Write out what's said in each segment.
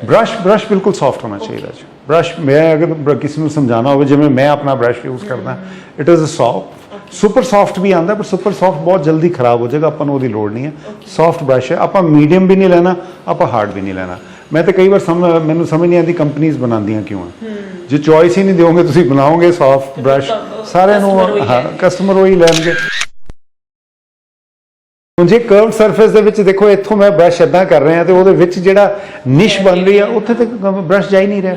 Brush brush बिल्कुल soft होना चाहिए जी। ब्रश मैं अगर किसी को समझाना हो जिवें मैं अपना ब्रश यूज़ करदा, it is a soft, super soft भी आंदा, पर सुपर सॉफ्ट बहुत जल्दी खराब हो जाएगा, अपन ओदी लोड़ नहीं है। सॉफ्ट ब्रश है, आप मीडियम भी नहीं लेना, आप हार्ड भी नहीं लेना। मैं तो कई बार मैनू समझ नहीं आती कंपनीज बनांदियां क्यों है, जो चॉइस ही नहीं दोगे तुसीं बनाओगे सॉफ्ट ब्रश सारे कस्टमर वही लैणगे। जे कर्व सरफेस दे विच देखो इत्थों मैं ब्रश इदां कर रहा तो ਉਹਦੇ ਵਿੱਚ ਜਿਹੜਾ ਨਿਸ਼ बन रही है ਉੱਥੇ तक ब्रश जा ही नहीं रहा।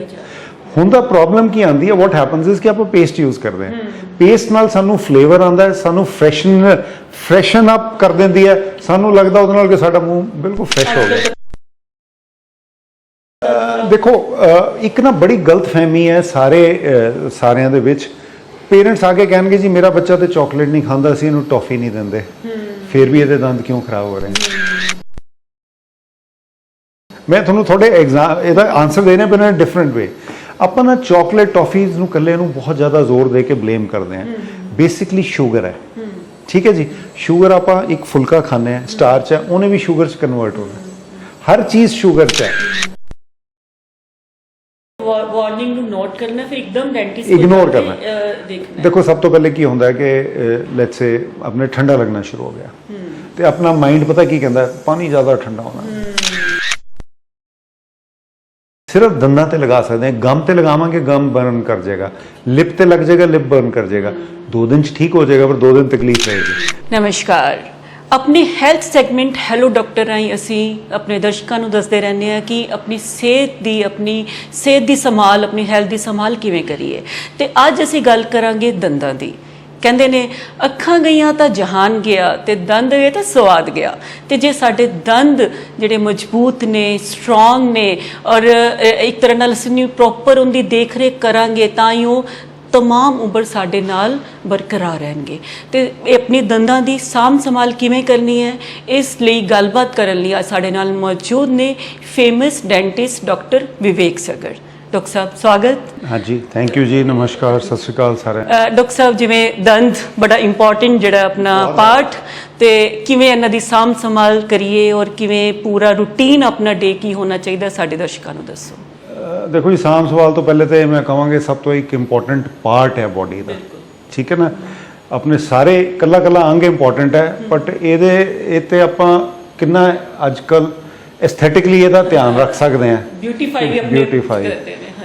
ਹੁੰਦਾ प्रॉब्लम की आती है, वॉट हैपन्स इज कि आप पेस्ट यूज़ करते हैं, पेस्ट नाल सानू फ्लेवर आता है, सानू फ्रैशन अप कर देती है, सानू लगता ਉਹਦੇ ਨਾਲ कि साडा मूँह बिल्कुल फ्रैश हो गया। देखो एक ना बड़ी गलत फहमी है सारिਆਂ ਦੇ ਵਿੱਚ, पेरेंट्स आके कहेंगे जी मेरा बच्चा तो चॉकलेट नहीं खाता, असीं इहनूं टॉफी नहीं देंदे, फिर भी ये दंद क्यों खराब हो रहे हैं। मैं थोड़ा थोड़े एग्जाम ਇਹਦਾ आंसर देने पे डिफरेंट वे। ਆਪਾਂ ਨਾ चॉकलेट टॉफीज़ ਨੂੰ ਕੱਲੇ ਨੂੰ बहुत ज़्यादा जोर दे के ब्लेम करते हैं, बेसिकली शुगर है, ठीक है जी। शुगर आप एक फुलका खाने हैं, स्टार्च है, उन्हें भी शुगर च कन्वर्ट होना, हर चीज़ शुगर च है। वार्निंग ਨੂੰ नोट करना, फिर एकदम डेंटिस्ट इग्नोर करना। देखो सब तो पहले की होता है कि लेट्स से अपने ठंडा लगना शुरू हो गया, तो अपना माइंड पता की कहता है पानी ज़्यादा ठंडा होना, सिर्फ दंदा ते लगा सकते हैं, गम ते लगावांगे गम बर्न कर जाएगा, लिप ते लग जाएगा लिप बर्न कर जाएगा, 2 दिन ठीक हो जाएगा पर 2 दिन तकलीफ रहेगी। नमस्कार, अपने हैल्थ सैगमेंट हैलो डॉक्टर राही असी अपने दर्शकों को दसते रहने हैं कि अपनी सेहत की संभाल, अपनी हैल्थ की संभाल किवें करिए। तो अज असी गल करांगे दंदां दी। कहंदे ने अखां गईयां तां जहान गया, ते दंद गए तां स्वाद गया। तो जे साडे दंद जिहड़े मजबूत ने, स्ट्रोंग ने, और एक तरह नाल असीं प्रॉपर उनकी देख रेख करांगे तां ही वो तमाम उम्र साडे नाल बरकरार रहणगे। ते अपनी दंदां दी साम संभाल किवें करनी है, इस लई गलबात करन लई साडे नाल मौजूद ने फेमस डेंटिस्ट डॉक्टर विवेक सगर। डॉक्टर साहब स्वागत। हाँ जी, थैंक यू जी, नमस्कार, सत श्री अकाल सारे। डॉक्टर साहब जिवें दंद बड़ा इंपॉर्टेंट जिहड़ा अपना पार्ट, ते किवें इन्हां दी साम संभाल करिए और किवें पूरा रूटीन अपना डे की होना चाहिए, साडे दर्शकों को दसो। देखो जी, साम सवाल तो पहले तो मैं कहूँगा सब तो एक इंपॉर्टेंट पार्ट है बॉडी का, ठीक है ना। अपने सारे कला कला अंग इंपॉर्टेंट है, बट ये आपां कितना अजकल एस्थेटिकली ਇਹਦਾ ध्यान रख सकते हैं, ब्यूटीफाई,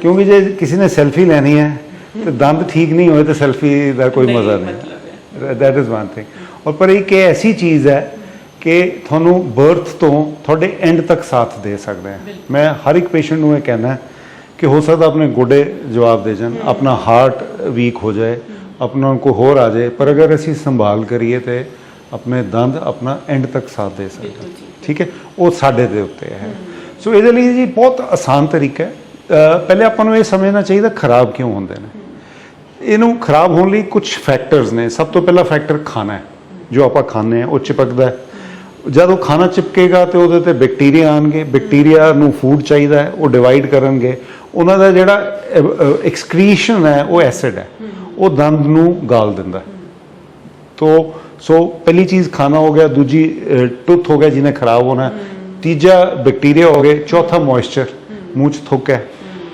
क्योंकि जे किसी ने सैल्फी लैनी है तो दंद ठीक नहीं होए तो सैल्फी का कोई मज़ा नहीं, दैट इज़ वन थिंग। और पर एक ऐसी चीज़ है कि थानू बर्थ तो थोड़े एंड तक साथ दे सकते हैं। मैं हर एक पेशेंट को कहना कि हो सकता अपने गोडे जवाब दे जाए, अपना हार्ट वीक हो जाए, अपना को होर आ जाए, पर अगर असी संभाल करिए तो अपने दंद अपना एंड तक साथ दे सकते हैं, ठीक है। वो साडे दे उत्ते है। सो ये लिए जी बहुत आसान तरीका है। पहले आपां ये समझना चाहिए खराब क्यों होंदे ने। इनू खराब होने लिए कुछ फैक्टर्स ने। सब तो पहला फैक्टर खाना है, जो आप खाने हैं वो चिपकता है। जब वो खाना चिपकेगा तो वो बैक्टीरिया आएंगे, बैक्टीरिया नू फूड चाहिए है, वो डिवाइड करेंगे, उन्होंने जिहड़ा एक्सक्रीशन है वो एसिड है, वो दंद नू गाल दिंदा है। तो सो पहली चीज़ खाना हो गया, दूजी टूथ हो गया जिन्हें खराब होना, तीजा बैक्टीरिया हो गए, चौथा मॉइस्चर, मूँह च थुक है,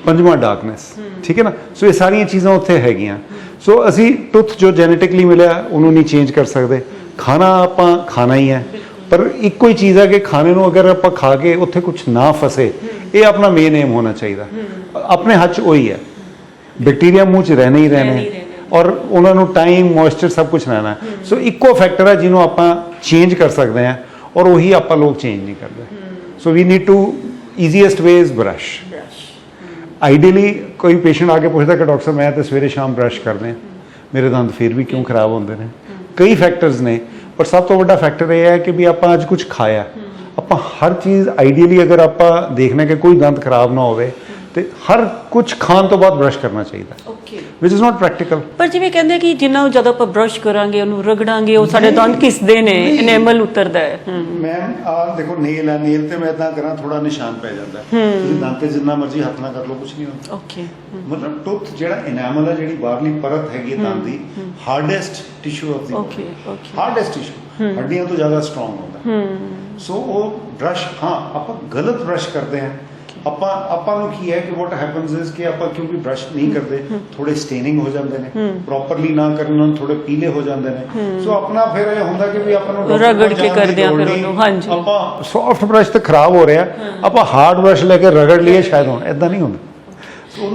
पंजवां डार्कनेस, ठीक है ना। सो ये सारिया चीज़ां उत्थे हैगियां। सो असी टूथ जो जेनेटिकली मिले उन्होंने नहीं चेंज कर सकते, खाना आपां खाना ही है, पर एक ही चीज़ है कि खाने को अगर आप खा के उत्थे कुछ ना फसे, ये अपना मेन एम होना चाहिए। अपने हाथ च वही है, बैक्टीरिया मूँह च रहने ही रहने, और उन्होंने टाइम मॉइस्चर सब कुछ रहना है। सो इको फैक्टर है जिन्होंने आप चेंज कर सकते हैं, और वही आप लोग चेंज नहीं करते। So we need to easiest way is brush. Ideally कोई पेशेंट आके पूछता कि डॉक्टर साहब मैं तो सवेरे शाम ब्रश कर दें, मेरे दंद फिर भी क्यों खराब होंगे ने। कई फैक्टर्स ने, पर सब तो बड़ा फैक्टर यह है कि भी आप अज कुछ खाया, आप हर चीज़ आइडियली अगर आप देखना कि कोई दंद खराब ना हो, तो हर कुछ खाने तो बाद ब्रश करना चाहिए, विच इज़ नॉट प्रैक्टिकल। पर जिवें कहंदे कि जिन्ना ज़्यादा आप ब्रश करांगे, उन्होंने रगड़ांगे, वो साडे दंद घिसदे ने, एनेमल उतरदा है। मैम देखो नेल है, नेल ते मैं इतना करा थोड़ा निशान पै जाता है, दंद ते जिन्ना मर्जी हथ ना कर लो कुछ नहीं होता। ओके, मतलब टूथ जिहड़ा एनेमल है, जिहड़ी बाहरली परत हैगी दंद दी, hardest tissue of the hardest tissue, हड्डियां तो ज़्यादा स्ट्रॉन्ग होता है। सो वो ब्रश, हाँ आप गलत ब्रश करते हैं, ਆਪਾਂ ਨੂੰ ਕੀ ਹੈ ਕਿ ਵਾਟ ਹੈਪਨਸ ਇਜ਼ ਕਿ ਆਪਾਂ ਕਿਉਂਕਿ ਬ੍ਰਸ਼ ਨਹੀਂ ਕਰਦੇ ਥੋੜੇ ਸਟੇਨਿੰਗ ਹੋ ਜਾਂਦੇ ਨੇ ਪ੍ਰੋਪਰਲੀ ਨਾ ਕਰਨ ਨਾਲ ਥੋੜੇ ਪੀਲੇ ਹੋ ਜਾਂਦੇ ਨੇ ਸੋ ਆਪਣਾ ਫਿਰ ਇਹ ਹੁੰਦਾ ਕਿ ਵੀ ਆਪਾਂ ਨੂੰ ਰਗੜ ਕੇ ਕਰਦੇ ਆ ਫਿਰ ਉਹਨੂੰ ਹਾਂਜੀ ਆਪਾਂ ਸੌਫਟ ਬ੍ਰਸ਼ ਤੇ ਖਰਾਬ ਹੋ ਰਿਹਾ ਆਪਾਂ ਹਾਰਡ ਬ੍ਰਸ਼ ਲੈ ਕੇ ਰਗੜ ਲਈਏ ਸ਼ਾਇਦ ਹੁਣ ਇਦਾਂ ਨਹੀਂ ਹੁੰਦਾ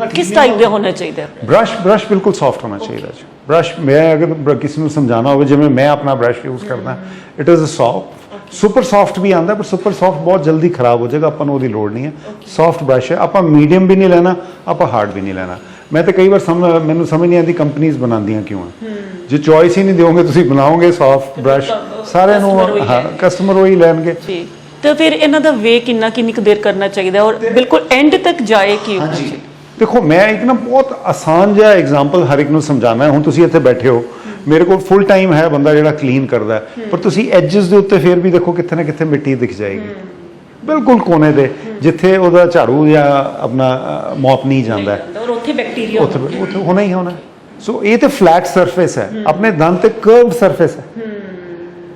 किस टाइप का होना चाहिए ब्रश बिल्कुल सॉफ्ट होना चाहिए ब्रश मैं अगर किसी को समझाना हो जिवें मैं अपना ब्रश यूज़ करना it is soft super soft भी आता है पर सुपर सॉफ्ट बहुत जल्दी खराब हो जाएगा अपन वो लोड़ नहीं है सॉफ्ट ब्रश है आप मीडियम भी नहीं लेना आप हार्ड भी नहीं लेना मैं तो कई बार मैंने समझ नहीं आती कंपनीज बनांदियां क्यों है जो चॉइस ही नहीं दोगे तुम बनाओगे सॉफ्ट ब्रश सारे हाँ कस्टमर वही लैणगे तो फिर इन्हां दा वे किन्नी कुछ देर करना चाहिए और बिल्कुल एंड तक जाए कि देखो मैं एक ना बहुत आसान जिहा एग्जाम्पल हर एक ਨੂੰ ਸਮਝਾਣਾ ਹੈ ਹੁਣ ਤੁਸੀਂ ਇੱਥੇ ਬੈਠੇ ਹੋ ਮੇਰੇ ਕੋਲ ਫੁੱਲ ਟਾਈਮ ਹੈ ਬੰਦਾ ਜਿਹੜਾ ਕਲੀਨ ਕਰਦਾ ਪਰ ਤੁਸੀਂ ਐਜਸ ਦੇ ਉੱਤੇ ਫੇਰ ਵੀ ਦੇਖੋ ਕਿੱਥੇ ਨਾ ਕਿੱਥੇ ਮਿੱਟੀ ਦਿਖ ਜਾਏਗੀ ਬਿਲਕੁਲ ਕੋਨੇ ਤੇ ਜਿੱਥੇ ਉਹਦਾ ਝਾੜੂ ਜਾਂ ਆਪਣਾ ਮੌਪ ਨਹੀਂ ਜਾਂਦਾ ਔਰ ਉੱਥੇ ਬੈਕਟੀਰੀਆ ਉੱਥੇ ਹੋਣਾ ਹੀ ਹੋਣਾ ਸੋ ਇਹ ਤੇ ਫਲੈਟ ਸਰਫੇਸ ਹੈ ਆਪਣੇ ਦੰਦ ਤੇ ਕਰਵਡ ਸਰਫੇਸ ਹੈ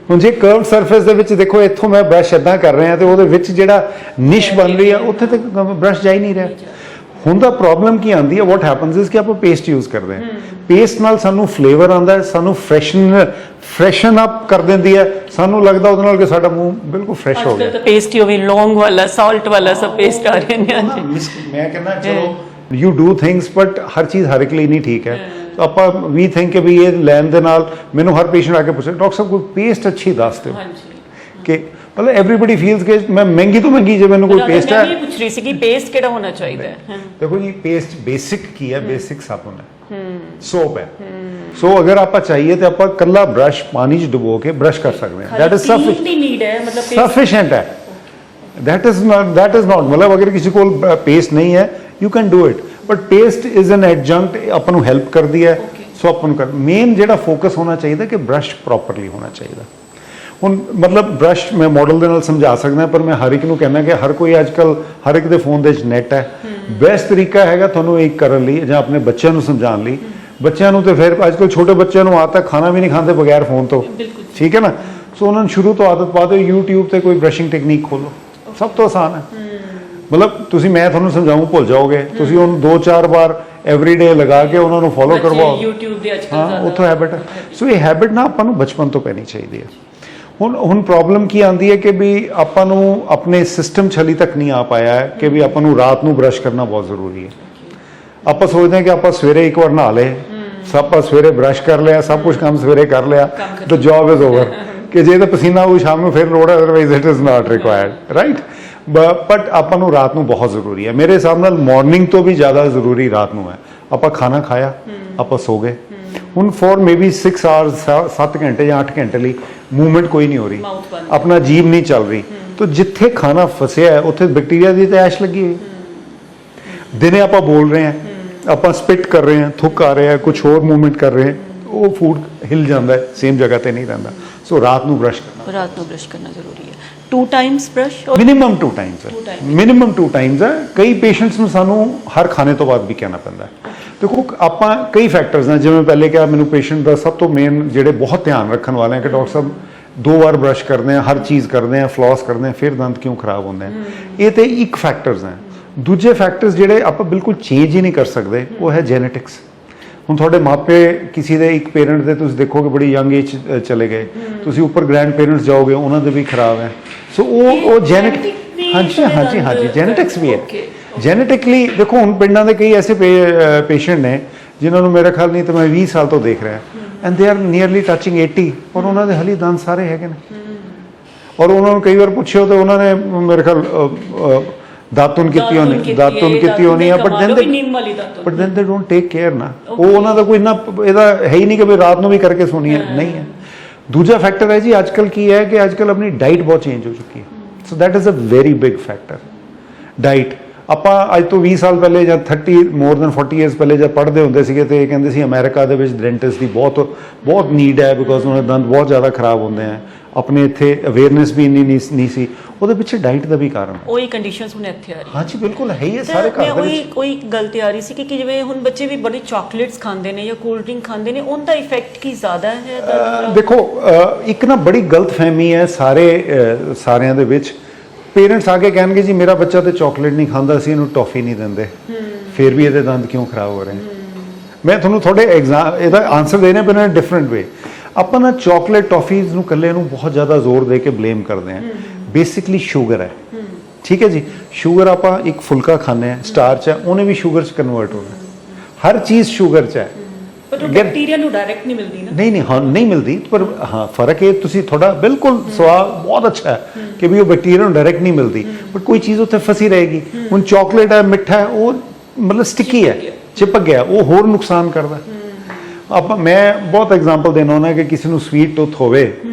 ਹੁਣ ਜੇ ਕਰਵਡ ਸਰਫੇਸ ਦੇ ਵਿੱਚ ਦੇਖੋ ਇੱਥੋਂ ਮੈਂ ਬ੍ਰਸ਼ ਇਦਾਂ ਕਰ ਰਿਹਾ ਤੇ ਉਹਦੇ ਵਿੱਚ ਜਿਹੜਾ ਨਿਸ਼ ਬਣ ਰਹੀ ਆ ਉੱਥੇ ਤੱਕ ਬ੍ਰਸ਼ ਜਾ ਹੀ ਨਹੀਂ ਰਿਹਾ ਹੁੰਦਾ ਪ੍ਰੋਬਲਮ ਕੀ ਆਉਂਦੀ ਹੈ ਵਾਟ ਹੈਪਨਸ ਇਜ਼ ਕਿ ਆਪਾਂ ਪੇਸਟ ਯੂਜ਼ ਕਰਦੇ ਹਾਂ ਪੇਸਟ ਨਾਲ ਸਾਨੂੰ ਫਲੇਵਰ ਆਉਂਦਾ ਹੈ ਸਾਨੂੰ ਫਰੈਸ਼ਨ ਅਪ ਕਰ ਦਿੰਦੀ ਹੈ ਸਾਨੂੰ ਲੱਗਦਾ ਉਹਦੇ ਨਾਲ ਕਿ ਸਾਡਾ ਮੂੰਹ ਬਿਲਕੁਲ ਫਰੈਸ਼ ਹੋ ਗਿਆ ਪੇਸਟ ਹੀ ਹੋਵੇ ਲੌਂਗ ਵਾਲਾ ਸਾਲਟ ਵਾਲਾ ਸਭ ਪੇਸਟ ਆ ਰਹੇ ਨੇ ਮੈਂ ਕਹਿੰਦਾ ਚਲੋ ਯੂ ਡੂ ਥਿੰਗਸ ਬਟ ਹਰ ਚੀਜ਼ ਹਰ ਇੱਕ ਲਈ ਨਹੀਂ ਠੀਕ ਹੈ ਆਪਾਂ ਵੀ ਥਿੰਕ ਕਿ ਵੀ ਇਹ ਲੈਣ ਦੇ ਨਾਲ ਮੈਨੂੰ ਹਰ ਪੇਸ਼ੈਂਟ ਆ ਕੇ ਪੁੱਛੇ ਡਾਕਟਰ ਸਾਹਿਬ ਕੋਈ ਪੇਸਟ ਅੱਛੀ ਦੱਸ ਦਿਓ ਕਿ मतलब एवरीबडी फील्स के मैं महंगी तो महंगी जो मैंने कोई पेस्ट है मैं पूछ रही सी कि पेस्ट केड़ा होना चाहिए देखो जी पेस्ट बेसिक की है बेसिक साबुन है सोप है सो अगर आप चाहिए तो आप कल्ला ब्रश पानी च डुबो के ब्रश कर सकते हैं दैट इज सफिशिएंट है दैट इज नॉट मतलब अगर किसी को पेस्ट नहीं है you can do it but paste is an adjunct upon help कर दी है सो अपन कर मेन जो फोकस होना चाहिए कि ब्रश प्रॉपरली होना चाहिए ਹੁਣ ਮਤਲਬ ਬ੍ਰਸ਼ ਮੈਂ ਮਾਡਲ ਦੇ ਨਾਲ ਸਮਝਾ ਸਕਦਾ ਪਰ ਮੈਂ ਹਰ ਇੱਕ ਨੂੰ ਕਹਿੰਦਾ ਕਿ ਹਰ ਕੋਈ ਅੱਜ ਕੱਲ ਹਰ ਇੱਕ ਦੇ ਫੋਨ ਦੇ ਵਿੱਚ ਨੈਟ ਹੈ ਬੈਸਟ ਤਰੀਕਾ ਹੈਗਾ ਤੁਹਾਨੂੰ ਇੱਕ ਕਰਨ ਲਈ ਜਾਂ ਆਪਣੇ ਬੱਚਿਆਂ ਨੂੰ ਸਮਝਾਉਣ ਲਈ ਬੱਚਿਆਂ ਨੂੰ ਤੇ ਫਿਰ ਅੱਜ ਕੱਲ ਛੋਟੇ ਬੱਚਿਆਂ ਨੂੰ ਆਦਤ ਹੈ ਖਾਣਾ ਵੀ ਨਹੀਂ ਖਾਂਦੇ ਬਗੈਰ ਫੋਨ ਤੋਂ ਠੀਕ ਹੈ ਨਾ ਸੋ ਉਹਨਾਂ ਨੂੰ ਸ਼ੁਰੂ ਤੋਂ ਆਦਤ ਪਾ ਦਿਓ YouTube ਤੇ ਕੋਈ ਬ੍ਰਸ਼ਿੰਗ ਟੈਕਨੀਕ ਖੋਲੋ ਸਭ ਤੋਂ ਆਸਾਨ ਹੈ ਮਤਲਬ ਤੁਸੀਂ ਮੈਂ ਤੁਹਾਨੂੰ ਸਮਝਾਉਂ ਭੁੱਲ ਜਾਓਗੇ ਤੁਸੀਂ ਉਹਨੂੰ 2-4 ਵਾਰ ਐਵਰੀਡੇ ਲਗਾ ਕੇ ਉਹਨਾਂ ਨੂੰ ਫੋਲੋ ਕਰਵਾਓ YouTube ਦੇ ਅੱਜ ਕੱਲ ਹਾਂ ਉੱਥੋਂ ਹੈਬਿਟ ਹੈ ਸੋ ਇਹ ਹੈਬਿਟ ਨਾ ਆਪਾਂ ਨੂੰ ਬਚਪਨ ਤੋਂ ਪੈਣੀ ਚਾਹੀਦੀ ਹੈ ਹੁਣ ਪ੍ਰੋਬਲਮ ਕੀ ਆਉਂਦੀ ਹੈ ਕਿ ਵੀ ਆਪਾਂ ਨੂੰ ਆਪਣੇ ਸਿਸਟਮ 'ਚ ਹਾਲੇ ਤੱਕ ਨਹੀਂ ਆ ਪਾਇਆ ਹੈ ਕਿ ਵੀ ਆਪਾਂ ਨੂੰ ਰਾਤ ਨੂੰ ਬ੍ਰਸ਼ ਕਰਨਾ ਬਹੁਤ ਜ਼ਰੂਰੀ ਹੈ ਆਪਾਂ ਸੋਚਦੇ ਹਾਂ ਕਿ ਆਪਾਂ ਸਵੇਰੇ ਇੱਕ ਵਾਰ ਨਹਾ ਲਏ ਆਪਾਂ ਸਵੇਰੇ ਬ੍ਰਸ਼ ਕਰ ਲਿਆ ਸਭ ਕੁਝ ਕੰਮ ਸਵੇਰੇ ਕਰ ਲਿਆ ਦ ਜੌਬ ਇਜ਼ ਓਵਰ ਕਿ ਜੇ ਤਾਂ ਪਸੀਨਾ ਆਊ ਸ਼ਾਮ ਨੂੰ ਫਿਰ ਲੋੜ ਹੈ otherwise it is not required right but ਆਪਾਂ ਨੂੰ ਰਾਤ ਨੂੰ ਬਹੁਤ ਜ਼ਰੂਰੀ ਹੈ ਮੇਰੇ ਹਿਸਾਬ ਨਾਲ ਮਾਰਨਿੰਗ ਤੋਂ ਵੀ ਜ਼ਿਆਦਾ ਜ਼ਰੂਰੀ ਰਾਤ ਨੂੰ ਹੈ ਆਪਾਂ ਖਾਣਾ ਖਾਇਆ ਆਪਾਂ ਸੋ ਗਏ ਹੁਣ ਫॉर ਮੇਬੀ 6 ਆਵਰਸ 7 ਘੰਟੇ ਜਾਂ 8 ਘੰਟੇ ਲਈ मूवमेंट कोई नहीं हो रही अपना जीभ नहीं चल रही तो जिथे खाना फसिया है उत्थे बैक्टीरिया की तैश लगी हुई दिने आप बोल रहे हैं आप स्पिट कर रहे हैं थुक आ रहे हैं कुछ और मूवमेंट कर रहे हैं वो फूड हिल जाता है सेम जगह पे नहीं रहता सो रात को ब्रश करना जरूरी है 2 टाइम्स ब्रश मिनिमम 2 टाइम्स है मिनिमम 2 टाइम्स है कई पेशेंट्स में सानू हर खाने तो बाद भी कहना पैंदा है देखो आप कई फैक्टर्स हैं जिवें पहले क्या मैंने पेशेंट का सब तो मेन जोड़े बहुत ध्यान रखने वाले हैं कि डॉक्टर साहब 2 बार ब्रश करते हैं हर चीज़ करते हैं फ्लॉस करते हैं फिर दंद क्यों खराब होते हैं ये तो एक फैक्टर्स हैं दूजे फैक्टर्स जोड़े आप बिल्कुल चेंज ही नहीं कर सकते वो है जेनेटिक्स ਹੁਣ ਤੁਹਾਡੇ ਮਾਪੇ ਕਿਸੇ ਦੇ ਇੱਕ ਪੇਰੈਂਟ ਦੇ ਤੁਸੀਂ ਦੇਖੋਗੇ ਬੜੀ ਯੰਗ ਏਜ ਚਲੇ ਗਏ ਤੁਸੀਂ ਉੱਪਰ ਗ੍ਰੈਂਡ ਪੇਰੈਂਟਸ ਜਾਓਗੇ ਉਹਨਾਂ ਦੇ ਵੀ ਖਰਾਬ ਹੈ ਸੋ ਉਹ ਜੈਨੇਟਿਕ ਹਾਂਜੀ ਜੈਨੇਟਿਕਸ ਵੀ ਹੈ ਜੈਨੇਟਿਕਲੀ ਦੇਖੋ ਹੁਣ ਪਿੰਡਾਂ ਦੇ ਕਈ ਐਸੇ ਪੇਸ਼ੈਂਟ ਨੇ ਜਿਨ੍ਹਾਂ ਨੂੰ ਮੇਰਾ ਖਿਆਲ ਨਹੀਂ ਤਾਂ ਮੈਂ 20 ਸਾਲ ਤੋਂ ਦੇਖ ਰਿਹਾ and they are nearly touching 80 ਔਰ ਉਹਨਾਂ ਦੇ ਹਲੀ ਦੰਦ ਸਾਰੇ ਹੈਗੇ ਨੇ ਔਰ ਉਹਨਾਂ ਨੂੰ ਕਈ ਵਾਰ ਪੁੱਛਿਓ ਤਾਂ ਉਹਨਾਂ ਨੇ ਮੇਰੇ ਖਿਆਲ दातुन की होनी है but then they don't take care ना वो उन्होंने तो कोई ना ਇਹਦਾ है ही नहीं कि भाई रात को भी करके सोनी है नहीं है दूजा फैक्टर है जी आजकल की है कि आजकल अपनी डाइट बहुत चेंज हो चुकी है so that is a very big factor diet ਆਪਾਂ ਅੱਜ ਤੋਂ 20 ਸਾਲ ਪਹਿਲੇ ਜਾਂ 30 ਮੋਰ ਦੈਨ 40 ਇਅਰਸ ਪਹਿਲੇ ਜਦ ਪੜ੍ਹਦੇ ਹੁੰਦੇ ਸੀਗੇ ਤੇ ਇਹ ਕਹਿੰਦੇ ਸੀ ਅਮਰੀਕਾ ਦੇ ਵਿੱਚ ਡੈਂਟਿਸਟ ਦੀ ਬਹੁਤ ਨੀਡ ਹੈ ਬਿਕੋਜ਼ ਉਹਨਾਂ ਦੇ ਦੰਦ ਬਹੁਤ ਜ਼ਿਆਦਾ ਖਰਾਬ ਹੁੰਦੇ ਆ ਆਪਣੇ ਇੱਥੇ ਅਵੇਅਰਨੈਸ ਵੀ ਇੰਨੀ ਨਹੀਂ ਸੀ ਉਹਦੇ ਪਿੱਛੇ ਡਾਈਟ ਦਾ ਵੀ ਕਾਰਨ ਉਹੀ ਕੰਡੀਸ਼ਨਸ ਹੁਣ ਇੱਥੇ ਆ ਰਹੀ ਹਾਂਜੀ ਬਿਲਕੁਲ ਹੈ ਹੀ ਸਾਰੇ ਘਰ ਦੇ ਵਿੱਚ ਕੋਈ ਗੱਲ ਤੇ ਆ ਰਹੀ ਸੀ ਕਿ ਜਿਵੇਂ ਹੁਣ ਬੱਚੇ ਵੀ ਬੜੀ ਚਾਕਲੇਟਸ ਖਾਂਦੇ ਨੇ ਜਾਂ ਕੋਲਡ ਡਰਿੰਕ ਖਾਂਦੇ ਨੇ ਉਹਦਾ ਇਫੈਕਟ ਕੀ ਜ਼ਿਆਦਾ ਹੈ ਦੇਖੋ ਇੱਕ ਨਾ ਬੜੀ ਗਲਤਫਹਿਮੀ ਹੈ ਸਾਰਿਆਂ ਦੇ ਵਿੱਚ ਪੇਰੈਂਟਸ ਆ ਕੇ ਕਹਿਣਗੇ ਜੀ ਮੇਰਾ ਬੱਚਾ ਤੇ ਚਾਕਲੇਟ ਨਹੀਂ ਖਾਂਦਾ ਸੀ, ਇਹਨੂੰ ਟੌਫੀ ਨਹੀਂ ਦਿੰਦੇ, ਫਿਰ ਵੀ ਇਹਦੇ ਦੰਦ ਕਿਉਂ ਖਰਾਬ ਹੋ ਰਹੇ ਨੇ? ਮੈਂ ਤੁਹਾਨੂੰ ਤੁਹਾਡੇ ਇਹਦਾ ਆਨਸਰ ਦੇਣੇ ਪੈਣਾ ਡਿਫਰੈਂਟ ਵੇ। ਆਪਾਂ ਨਾ ਚਾਕਲੇਟ ਟੌਫੀਜ਼ ਨੂੰ ਇਕੱਲੇ ਨੂੰ ਬਹੁਤ ਜ਼ਿਆਦਾ ਜ਼ੋਰ ਦੇ ਕੇ ਬਲੇਮ ਕਰਦੇ ਹਾਂ। ਬੇਸਿਕਲੀ ਸ਼ੂਗਰ ਹੈ, ਠੀਕ ਹੈ ਜੀ। ਸ਼ੂਗਰ ਆਪਾਂ ਇੱਕ ਫੁਲਕਾ ਖਾਂਦੇ ਹਾਂ, ਸਟਾਰਚ ਹੈ, ਉਹਨੇ ਵੀ ਸ਼ੂਗਰ 'ਚ ਕਨਵਰਟ ਹੋਣਾ। ਹਰ ਚੀਜ਼ ਸ਼ੂਗਰ 'ਚ ਹੈ, ਪਰ ਉਹ ਬੈਕਟੀਰੀਆ ਨੂੰ ਡਾਇਰੈਕਟ ਨਹੀਂ ਮਿਲਦੀ ਨਾ। ਨਹੀਂ ਹਾਂ ਨਹੀਂ ਮਿਲਦੀ, ਪਰ ਹਾਂ ਫਰਕ ਇਹ ਤੁਸੀਂ ਤੁਹਾਡਾ ਬਿਲਕੁਲ ਸਵਾਲ ਬਹੁਤ ਅੱਛਾ ਹੈ ਕਿ ਵੀ ਉਹ ਬੈਕਟੀਰੀਆ ਨੂੰ ਡਾਇਰੈਕਟ ਨਹੀਂ ਮਿਲਦੀ, ਬਟ ਕੋਈ ਚੀਜ਼ ਉੱਥੇ ਫਸੀ ਰਹੇਗੀ। ਹੁਣ ਚਾਕਲੇਟ ਹੈ, ਮਿੱਠਾ ਹੈ, ਉਹ ਮਤਲਬ ਸਟਿੱਕੀ ਹੈ, ਚਿਪਕ ਗਿਆ, ਉਹ ਹੋਰ ਨੁਕਸਾਨ ਕਰਦਾ। ਆਪਾਂ ਮੈਂ ਬਹੁਤ ਐਗਜ਼ਾਮਪਲ ਦੇਣਾ ਹੁੰਦਾ ਕਿ ਕਿਸੇ ਨੂੰ ਸਵੀਟ ਟੂਥ ਹੋਵੇ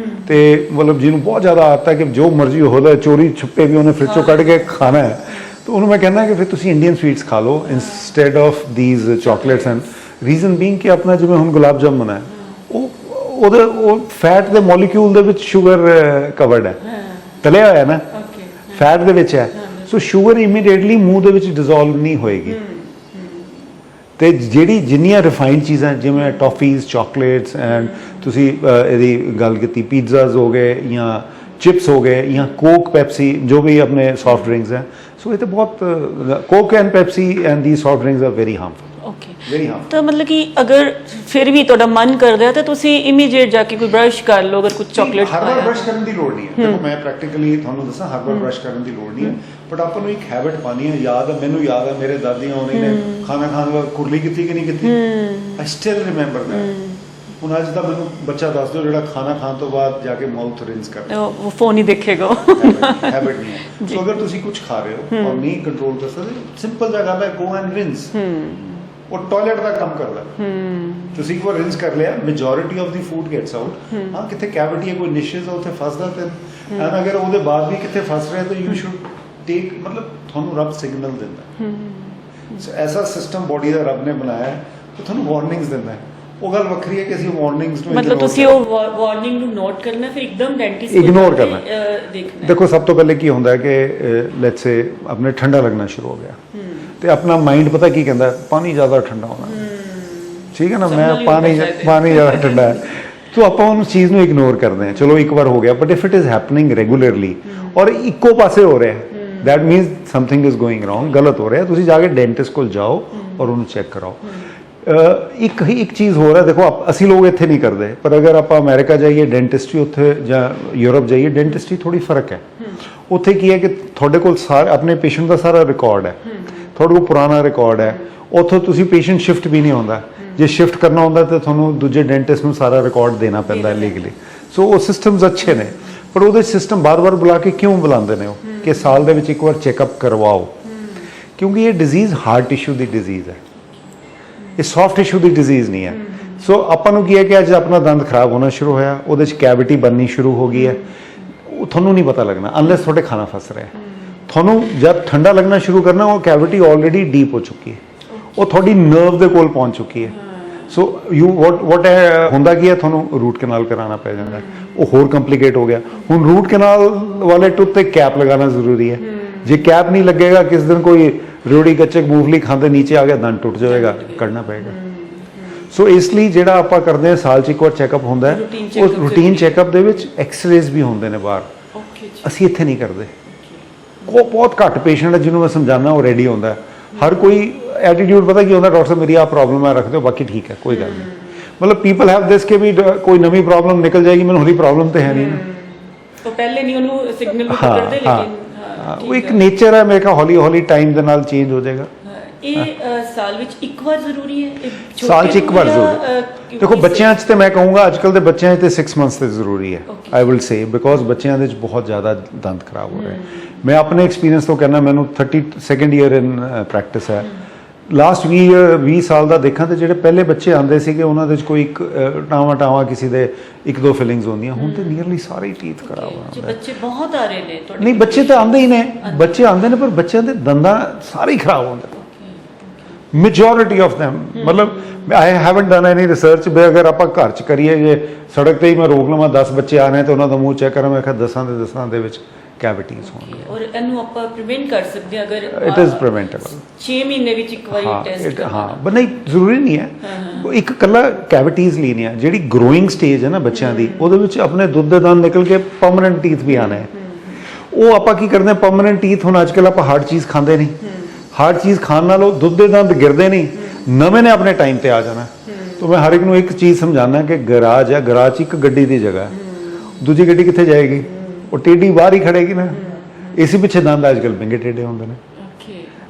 ਤੇ ਮਤਲਬ ਜਿਹਨੂੰ ਬਹੁਤ ਜ਼ਿਆਦਾ ਆਦਤ ਹੈ ਕਿ ਜੋ ਮਰਜ਼ੀ ਹੋਵੇ ਚੋਰੀ ਛੁਪੇ ਵੀ ਉਹਨੇ ਫ੍ਰਿਜ ਚੋਂ ਕੱਢ ਕੇ ਖਾਣਾ ਹੈ, ਤਾਂ ਉਹਨੂੰ ਮੈਂ ਕਹਿੰਦਾ ਕਿ ਫਿਰ ਤੁਸੀਂ ਇੰਡੀਅਨ ਸਵੀਟਸ ਖਾ ਲਓ instead of these chocolates. And reason being ਕਿ ਆਪਣਾ ਜਿਵੇਂ ਹੁਣ ਗੁਲਾਬ ਜਾਮੁਨ ਹੈ, ਉਹ ਫੈਟ ਦੇ ਮੋਲੀਕਿਊਲ ਦੇ ਵਿੱਚ ਸ਼ੂਗਰ ਕਵਰਡ ਹੈ, ਤਲਿਆ ਹੋਇਆ ਨਾ, ਫੈਟ ਦੇ ਵਿੱਚ ਹੈ। ਸੋ ਸ਼ੂਗਰ ਇਮੀਡੀਏਟਲੀ ਮੂੰਹ ਦੇ ਵਿੱਚ ਡਿਜ਼ੋਲਵ ਨਹੀਂ ਹੋਏਗੀ। ਤੇ ਜਿਹੜੀ ਜਿੰਨੀਆਂ ਰਿਫਾਈਨਡ ਚੀਜ਼ਾਂ ਜਿਵੇਂ ਟੌਫੀਜ਼, ਚਾਕਲੇਟਸ ਐਂਡ ਤੁਸੀਂ ਇਹਦੀ ਗੱਲ ਕੀਤੀ ਪੀਜ਼ਾਜ਼ ਹੋ ਗਏ ਜਾਂ चिप्स हो गए या कोक पेप्सी जो भी अपने सॉफ्ट ड्रिंक्स हैं, सो ये तो बहुत Coke and Pepsi and the soft drinks are very harmful. Okay, very harmful. तो मतलब कि अगर फिर भी ਤੁਹਾਡਾ ਮਨ ਕਰਦਾ ਤਾਂ ਤੁਸੀਂ ਇਮੀਡੀਏਟ ਜਾ ਕੇ ਕੋਈ ਬ੍ਰਸ਼ ਕਰ ਲਓ, ਅਗਰ ਕੁਝ ਚਾਕਲੇਟ ਹਰ ਵਾਰ ਬ੍ਰਸ਼ ਕਰਨ ਦੀ ਲੋੜ ਨਹੀਂ ਹੈ। ਦੇਖੋ ਮੈਂ ਪ੍ਰੈਕਟੀਕਲੀ ਤੁਹਾਨੂੰ ਦੱਸਾਂ, ਹਰ ਵਾਰ ਬ੍ਰਸ਼ ਕਰਨ ਦੀ ਲੋੜ ਨਹੀਂ ਹੈ, ਬਟ ਆਪਾਂ ਨੂੰ ਇੱਕ ਹੈਬਿਟ ਪਾਣੀ ਹੈ। ਯਾਦ ਹੈ, ਮੈਨੂੰ ਯਾਦ ਹੈ ਮੇਰੇ ਦਾਦੀਆਂ ਹੋਣੀ ਨੇ ਖਾਣਾ ਖਾਣ ਵਾਰ ਕੁਰਲੀ ਕੀਤੀ ਕਿ ਨਹੀਂ ਕੀਤੀ। ਆਈ ਸਟਿਲ ਰਿਮੈਂਬਰ ਦੈਟ। ਹੁਣ ਅੱਜ ਦਾ ਮੈਨੂੰ ਬੱਚਾ ਦੱਸ ਦਿਓ ਜਿਹੜਾ ਖਾਣਾ ਖਾਣ ਤੋਂ ਬਾਅਦ ਜਾ ਕੇ ਮਾਊਥ ਰਿੰਸ ਕਰਦਾ, ਉਹ ਫੋਨ ਹੀ ਦੇਖੇਗਾ, ਹੈਬਿਟ ਨਹੀਂ ਹੈ। ਸੋ ਅਗਰ ਤੁਸੀਂ ਕੁਝ ਖਾ ਰਹੇ ਹੋ ਔਰ ਨਹੀਂ ਕੰਟਰੋਲ ਕਰ ਸਕਦੇ, ਸਿੰਪਲ ਜਿਹਾ ਗੱਲ ਹੈ, ਗੋ ਐਂਡ ਰਿੰਸ। ਉਹ ਟਾਇਲਟ ਦਾ ਕੰਮ ਕਰਦਾ। ਤੁਸੀਂ ਇੱਕ ਵਾਰ ਰਿੰਸ ਕਰ ਲਿਆ, majority of the food gets out. ਹਾਂ ਕਿਤੇ ਕੈਵਿਟੀ ਹੈ, ਕੋਈ ਨਿਸ਼ੇਜ਼ ਉੱਥੇ ਫਸਦਾ ਤੇ ਐਂਡ ਅਗਰ ਉਹਦੇ ਬਾਅਦ ਵੀ ਕਿਤੇ ਫਸ ਰਿਹਾ ਤਾਂ ਯੂ ਸ਼ੁਡ ਟੇਕ, ਮਤਲਬ ਤੁਹਾਨੂੰ ਰੱਬ ਸਿਗਨਲ ਦਿੰਦਾ। ਐਸਾ ਸਿਸਟਮ ਬੋਡੀ ਦਾ ਰੱਬ ਨੇ ਬਣਾਇਆ ਹੈ ਕਿ ਤੁਹਾਨੂੰ ਵਾਰਨਿੰਗਸ ਦਿੰਦਾ ਹੈ। ਉਹ ਗੱਲ ਵੱਖਰੀ ਹੈ ਕਿ ਅਸੀਂ ਵਾਰਨਿੰਗਸ ਨੂੰ ਮਤਲਬ ਤੁਸੀਂ ਉਹ ਵਾਰਨਿੰਗ ਨੂੰ ਨੋਟ ਕਰਨਾ, ਫਿਰ ਇੱਕਦਮ ਡੈਂਟਿਸਟ ਇਗਨੋਰ ਕਰਨਾ ਦੇਖਣਾ। ਦੇਖੋ ਸਭ ਤੋਂ ਪਹਿਲੇ ਕੀ ਹੁੰਦਾ ਹੈ ਕਿ ਲੈਟਸ ਸੇ ਆਪਣੇ ਠੰਡਾ ਲੱਗਣਾ ਸ਼ੁਰੂ ਹੋ ਗਿਆ ਤੇ ਆਪਣਾ ਮਾਈਂਡ ਪਤਾ ਕੀ ਕਹਿੰਦਾ, ਪਾਣੀ ਜ਼ਿਆਦਾ ਠੰਡਾ ਹੋਣਾ, ਠੀਕ ਹੈ ਨਾ, ਮੈਂ ਪਾਣੀ ਜ਼ਿਆਦਾ ਠੰਡਾ ਹੈ, तो ਆਪਾਂ ਉਸ ਚੀਜ਼ ਨੂੰ ਇਗਨੋਰ ਕਰਦੇ ਹਾਂ। ਚਲੋ ਇੱਕ ਵਾਰ ਹੋ ਗਿਆ, but if it is happening regularly ਔਰ ਇੱਕੋ ਪਾਸੇ ਹੋ ਰਿਹਾ, that means something is going wrong, ਗਲਤ ਹੋ ਰਿਹਾ। ਤੁਸੀਂ ਜਾ ਕੇ ਡੈਂਟਿਸਟ ਕੋਲ ਜਾਓ ਔਰ ਉਹਨੂੰ ਚੈੱਕ ਕਰਾਓ। ਇੱਕ ਚੀਜ਼ ਹੋਰ ਹੈ, ਦੇਖੋ ਅਸੀਂ ਲੋਕ ਇੱਥੇ ਨਹੀਂ ਕਰਦੇ, ਪਰ ਅਗਰ ਆਪਾਂ ਅਮਰੀਕਾ ਜਾਈਏ ਡੈਂਟਿਸਟਰੀ ਉੱਥੇ ਜਾਂ ਯੂਰਪ ਜਾਈਏ ਡੈਂਟਿਸਟਰੀ ਥੋੜੀ ਫਰਕ ਹੈ। ਉੱਥੇ ਕੀ ਹੈ ਕਿ ਤੁਹਾਡੇ ਕੋਲ ਆਪਣੇ ਪੇਸ਼ੈਂਟ ਦਾ ਸਾਰਾ ਰਿਕਾਰਡ ਹੈ, ਤੁਹਾਡੇ ਕੋਲ ਪੁਰਾਣਾ ਰਿਕਾਰਡ ਹੈ। ਉੱਥੋਂ ਤੁਸੀਂ ਪੇਸ਼ੈਂਟ ਸ਼ਿਫਟ ਵੀ ਨਹੀਂ ਹੁੰਦਾ, ਜੇ ਸ਼ਿਫਟ ਕਰਨਾ ਹੁੰਦਾ ਤਾਂ ਤੁਹਾਨੂੰ ਦੂਜੇ ਡੈਂਟਿਸਟ ਨੂੰ ਸਾਰਾ ਰਿਕਾਰਡ ਦੇਣਾ ਪੈਂਦਾ ਲੀਗਲੀ। ਸੋ ਉਹ ਸਿਸਟਮਸ ਅੱਛੇ ਨੇ, ਪਰ ਉਹਦੇ ਸਿਸਟਮ ਬਾਰ-ਬਾਰ ਬੁਲਾ ਕੇ ਕਿਉਂ ਬੁਲਾਉਂਦੇ ਨੇ ਉਹ ਕਿ ਸਾਲ ਦੇ ਵਿੱਚ ਇੱਕ ਵਾਰ ਚੈੱਕਅਪ ਕਰਵਾਓ, ਕਿਉਂਕਿ ਇਹ ਡਿਜ਼ੀਜ਼ ਹਾਰਟ ਟਿਸ਼ੂ ਦੀ ਡਿਜ਼ੀਜ਼ ਹੈ, ਇਹ ਸੌਫਟ ਟਿਸ਼ੂ ਦੀ ਡਿਜ਼ੀਜ਼ ਨਹੀਂ ਹੈ। ਸੋ ਆਪਾਂ ਨੂੰ ਕੀ ਹੈ ਕਿ ਅੱਜ ਆਪਣਾ ਦੰਦ ਖਰਾਬ ਹੋਣਾ ਸ਼ੁਰੂ ਹੋਇਆ, ਉਹਦੇ 'ਚ ਕੈਵਿਟੀ ਬਣਨੀ ਸ਼ੁਰੂ ਹੋ ਗਈ ਹੈ, ਉਹ ਤੁਹਾਨੂੰ ਨਹੀਂ ਪਤਾ ਲੱਗਣਾ ਅਨਲੈਸ ਤੁਹਾਡੇ ਖਾਣਾ ਫਸ ਰਿਹਾ। ਤੁਹਾਨੂੰ ਜਦ ਠੰਡਾ ਲੱਗਣਾ ਸ਼ੁਰੂ ਕਰਨਾ, ਉਹ ਕੈਵਿਟੀ ਆਲਰੇਡੀ ਡੀਪ ਹੋ ਚੁੱਕੀ ਹੈ, ਉਹ ਤੁਹਾਡੀ ਨਰਵ ਦੇ ਕੋਲ ਪਹੁੰਚ ਚੁੱਕੀ ਹੈ। ਸੋ ਵਾਟ ਹੁੰਦਾ ਕੀ ਹੈ, ਤੁਹਾਨੂੰ ਰੂਟ ਕਨਾਲ ਕਰਾਉਣਾ ਪੈ ਜਾਂਦਾ, ਉਹ ਹੋਰ ਕੰਪਲਿਕੇਟ ਹੋ ਗਿਆ। ਹੁਣ ਰੂਟ ਕਨਾਲ ਵਾਲੇ ਟੁੱਥ ਤੇ ਕੈਪ ਲਗਾਉਣਾ ਜ਼ਰੂਰੀ ਹੈ। ਜੇ ਕੈਪ ਨਹੀਂ ਲੱਗੇਗਾ, ਕਿਸ ਦਿਨ ਕੋਈ ਰੋੜੀ ਗੱਚਕ ਮੂੰਗਫਲੀ ਖਾਂਦੇ ਨੀਚੇ ਆ ਗਿਆ, ਦੰਦ ਟੁੱਟ ਜਾਏਗਾ, ਕੱਢਣਾ ਪਏਗਾ। ਸੋ ਇਸ ਲਈ ਜਿਹੜਾ ਆਪਾਂ ਕਰਦੇ ਹਾਂ, ਸਾਲ 'ਚ ਇੱਕ ਵਾਰ ਚੈੱਕਅਪ ਹੁੰਦਾ ਹੈ। ਉਸ ਰੂਟੀਨ ਚੈੱਕਅਪ ਦੇ ਵਿੱਚ ਐਕਸਰੇਜ਼ ਵੀ ਹੁੰਦੇ ਨੇ ਬਾਹਰ, ਅਸੀਂ ਇੱਥੇ ਨਹੀਂ ਕਰਦੇ। ਉਹ ਬਹੁਤ ਘੱਟ ਪੇਸ਼ੈਂਟ ਹੈ ਜਿਹਨੂੰ ਮੈਂ ਸਮਝਾਉਣਾ ਉਹ ਰੈਡੀ ਹੁੰਦਾ ਹੈ। ਹਰ ਕੋਈ ਐਟੀਟਿਊਡ ਪਤਾ ਕੀ ਹੁੰਦਾ, ਡਾਕਟਰ ਸਾਹਿਬ ਮੇਰੀ ਆਹ ਪ੍ਰੋਬਲਮ ਹੈ, ਰੱਖ ਦਿਓ, ਬਾਕੀ ਠੀਕ ਹੈ, ਕੋਈ ਗੱਲ ਨਹੀਂ। ਮਤਲਬ ਪੀਪਲ ਹੈਵ ਦਿਸ ਕਿ ਵੀ ਕੋਈ ਨਵੀਂ ਪ੍ਰੋਬਲਮ ਨਿਕਲ ਜਾਏਗੀ, ਮੈਨੂੰ ਹਲੀ ਪ੍ਰੋਬਲਮ ਤੇ ਹੈ ਨਹੀਂ ਨਾ, ਉਹ ਪਹਿਲੇ ਨਹੀਂ ਉਹਨੂੰ ਸਿਗਨਲ ਕਰਦੇ, ਲੇਕਿਨ ਉਹ ਇੱਕ ਨੇਚਰ ਹੈ ਮੇਰੇ ਖਿਆਲ, ਹੌਲੀ ਹੌਲੀ ਟਾਈਮ ਦੇ ਨਾਲ ਚੇਂਜ ਹੋ ਜਾਏਗਾ। ਇਹ ਸਾਲ ਵਿੱਚ ਇੱਕ ਵਾਰ ਜ਼ਰੂਰੀ ਹੈ, ਸਾਲ 'ਚ ਇੱਕ ਵਾਰ ਜ਼ਰੂਰੀ। ਦੇਖੋ ਬੱਚਿਆਂ 'ਚ ਤੇ ਮੈਂ ਕਹੂੰਗਾ ਅੱਜ ਕੱਲ੍ਹ ਦੇ ਬੱਚਿਆਂ 'ਚ ਤੇ 6 ਮੰਥਸ ਤੇ ਜ਼ਰੂਰੀ ਹੈ, ਆਈ ਵਿਲ ਸੇ, ਬਿਕੋਜ਼ ਬੱਚਿਆਂ ਦੇ 'ਚ ਬਹੁਤ ਜ਼ਿਆਦਾ ਦੰਦ ਖਰਾਬ ਹੋ ਰਹੇ। ਮੈਂ ਆਪਣੇ ਐਕਸਪੀਰੀਅੰਸ ਤੋਂ ਕਹਿੰਦਾ, ਮੈਨੂੰ 32nd ਈਅਰ ਇਨ ਪ੍ਰੈਕਟਿਸ ਹੈ। ਲਾਸਟ 20 ਸਾਲ ਦਾ ਦੇਖਾਂ ਤੇ ਜਿਹੜੇ ਪਹਿਲੇ ਬੱਚੇ ਆਉਂਦੇ ਸੀਗੇ ਉਹਨਾਂ ਦੇ 'ਚ ਕੋਈ ਇੱਕ ਟਾਵਾਂ ਕਿਸੇ ਦੇ 1-2 ਫਿਲਿੰਗਸ ਹੁੰਦੀਆਂ, ਹੁਣ ਤੇ ਨੀਅਰਲੀ ਸਾਰੇ ਟੀਥ ਖਰਾਬ ਹੁੰਦੇ। ਬੱਚੇ ਬਹੁਤ ਆ ਰਹੇ ਨੇ ਤੁਹਾਡੇ? ਨਹੀਂ, ਬੱਚੇ ਤਾਂ ਆਉਂਦੇ ਹੀ ਨੇ, ਬੱਚੇ ਆਉਂਦੇ ਨੇ, ਪਰ ਬੱਚਿਆਂ ਦੇ ਦੰਦਾਂ ਸਾਰੇ ਹੀ ਖਰਾਬ ਹੁੰਦੇ, ਮੈਜੋਰਿਟੀ ਆਫ ਦੈਮ। ਮਤਲਬ ਆਈ ਹੈਵਨਟ ਡਨ ਐਨੀ ਰਿਸਰਚ, ਵੀ ਅਗਰ ਆਪਾਂ ਘਰ 'ਚ ਕਰੀਏ, ਜੇ ਸੜਕ 'ਤੇ ਹੀ ਮੈਂ ਰੋਕ ਲਵਾਂ 10 ਬੱਚੇ ਆ ਰਹੇ ਤੇ ਉਹਨਾਂ ਦਾ ਮੂੰਹ ਚੈੱਕ ਕਰਾਂ, ਮੈਂ ਕਿਹਾ 10 ਦੇ ਵਿੱਚ ਕੈਵਿਟੀਜ਼ ਹੋਣਗੀਆਂ। ਔਰ ਇਹਨੂੰ ਆਪਾਂ ਪ੍ਰੀਵੈਂਟ ਕਰ ਸਕਦੇ ਅਗਰ ਇਟ ਇਜ਼ ਪ੍ਰੀਵੈਂਟੇਬਲ। 6 ਮਹੀਨੇ ਵਿੱਚ ਇੱਕ ਵਾਰੀ ਟੈਸਟ ਕਰਨਾ। ਹਾਂ, ਪਰ ਨਹੀਂ ਜ਼ਰੂਰੀ ਨਹੀਂ ਹੈ, ਇੱਕ ਇਕੱਲਾ ਕੈਵਿਟੀਜ਼ ਲਈ ਨਹੀਂ ਹੈ। ਜਿਹੜੀ ਗਰੋਇੰਗ ਸਟੇਜ ਹੈ ਨਾ ਬੱਚਿਆਂ ਦੀ, ਉਹਦੇ ਵਿੱਚ ਆਪਣੇ ਦੁੱਧ ਦੇ ਦੰਦ ਨਿਕਲ ਕੇ ਪਰਮਨੈਂਟ ਟੀਥ ਵੀ ਆਉਣਾ ਹੈ। ਉਹ ਆਪਾਂ ਕੀ ਕਰਦੇ ਹਾਂ, ਪਰਮਾਨੈਂਟ ਟੀਥ ਹੁਣ ਅੱਜ ਕੱਲ੍ਹ ਆਪਾਂ ਹਾਰਡ ਚੀਜ਼ ਖਾਂਦੇ ਨਹੀਂ, ਹਾਰਡ ਚੀਜ਼ ਖਾਣ ਨਾਲ ਉਹ ਦੁੱਧ ਦੇ ਦੰਦ ਗਿਰਦੇ ਨਹੀਂ, ਨਵੇਂ ਨੇ ਆਪਣੇ ਟਾਈਮ ਤੇ ਆ ਜਾਣਾ। ਤਾਂ ਮੈਂ ਹਰ ਇੱਕ ਨੂੰ ਇੱਕ ਚੀਜ਼ ਸਮਝਾਉਣਾ ਕਿ ਗਰਾਜ ਹੈ, ਗਰਾਜ 'ਚ ਇੱਕ ਗੱਡੀ ਦੀ ਜਗ੍ਹਾ ਹੈ, ਦੂਜੀ ਗੱਡੀ ਕਿੱਥੇ ਜਾਏਗੀ, ਉਹ ਟੇਢੀ ਬਾਹਰ ਹੀ ਖੜੇਗੀ ਨਾ। ਇਸੇ ਪਿੱਛੇ ਦੰਦ ਅੱਜ ਕੱਲ੍ਹ ਵਿੰਗੇ ਟੇਢੇ ਹੁੰਦੇ ਨੇ।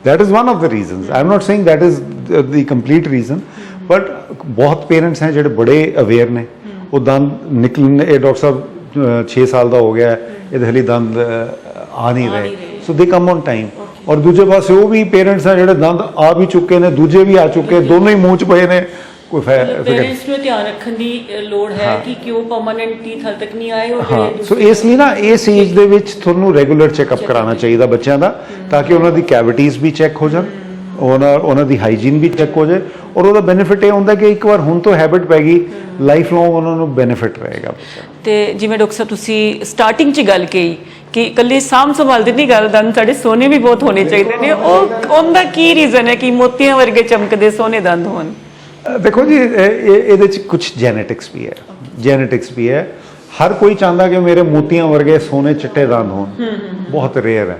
That is one of the reasons. I'm not saying that is the complete reason, but बहुत पेरेंट्स हैं ਜਿਹੜੇ बड़े aware ਨੇ, ਉਹ ਦੰਦ ਨਿਕਲਣ, ਇਹ ਡਾਕਟਰ ਸਾਹਿਬ 6 ਸਾਲ ਦਾ ਹੋ ਗਿਆ ਇਹਦੇ ਹਲੀ ਦੰਦ ਆ ਨਹੀਂ ਰਹੇ, ਸੋ ਦੇ ਕਮ ਔਨ ਟਾਈਮ। ਔਰ ਦੂਜੇ ਪਾਸੇ ਉਹ ਵੀ ਪੇਰੈਂਟਸ ਆ ਜਿਹੜੇ ਦੰਦ ਆ ਵੀ ਚੁੱਕੇ ਨੇ, ਦੂਜੇ ਵੀ ਆ ਚੁੱਕੇ, ਦੋਨੋਂ ਹੀ ਮੂੰਹ 'ਚ ਪਏ ਨੇ। ਕੋਈ ਪੇਰੈਂਟਸ ਨੂੰ ਧਿਆਨ ਰੱਖਣ ਦੀ ਲੋੜ ਹੈ ਕਿ ਕਿਉਂ ਪਰਮਾਨੈਂਟ ਟੀਥ ਹਾਲ ਤੱਕ ਨਹੀਂ ਆਏ। ਹਾਂ, ਸੋ ਇਸ ਲਈ ਨਾ ਇਸ ਏਜ ਦੇ ਵਿੱਚ ਤੁਹਾਨੂੰ ਰੈਗੂਲਰ ਚੈੱਕਅਪ ਕਰਾਉਣਾ ਚਾਹੀਦਾ ਬੱਚਿਆਂ ਦਾ, ਤਾਂ ਕਿ ਉਹਨਾਂ ਦੀ ਕੈਵਿਟੀਜ਼ ਵੀ ਚੈੱਕ ਹੋ ਜਾਣ, ਉਹਨਾਂ ਦੀ ਹਾਈਜੀਨ ਵੀ ਚੈੱਕ ਹੋ ਜਾਏ। ਔਰ ਉਹਦਾ ਬੈਨੀਫਿਟ ਇਹ ਹੁੰਦਾ ਕਿ ਇੱਕ ਵਾਰ ਹੁਣ ਤੋਂ ਹੈਬਿਟ ਪੈ ਗਈ, ਲਾਈਫ ਲੌਂਗ ਉਹਨਾਂ ਨੂੰ ਬੈਨੀਫਿਟ ਰਹੇਗਾ। ਤੇ ਜਿਵੇਂ ਡਾਕਟਰ ਸਾਹਿਬ ਤੁਸੀਂ ਸਟਾਰਟਿੰਗ 'ਚ ਗੱਲ ਕਹੀ ਕਿ ਇਕੱਲੀ ਸਾਂਭ ਸੰਭਾਲ ਦੀ ਨਹੀਂ ਗੱਲ, ਦੰਦ ਸਾਡੇ ਸੋਨੇ ਵੀ ਬਹੁਤ ਹੋਣੇ ਚਾਹੀਦੇ ਨੇ, ਉਹਦਾ ਕੀ ਰੀਜ਼ਨ ਹੈ ਕਿ ਮੋਤੀਆਂ ਵਰਗੇ ਚਮਕਦੇ ਸੋਨੇ ਦੰਦ ਹੋਣ? ਦੇਖੋ ਜੀ, ਇਹਦੇ 'ਚ ਕੁਝ ਜੈਨੇਟਿਕਸ ਵੀ ਹੈ। ਹਰ ਕੋਈ ਚਾਹੁੰਦਾ ਕਿ ਮੇਰੇ ਮੋਤੀਆਂ ਵਰਗੇ ਸੋਨੇ ਚਿੱਟੇ ਦੰਦ ਹੋਣ, ਬਹੁਤ ਰੇਅਰ ਹੈ,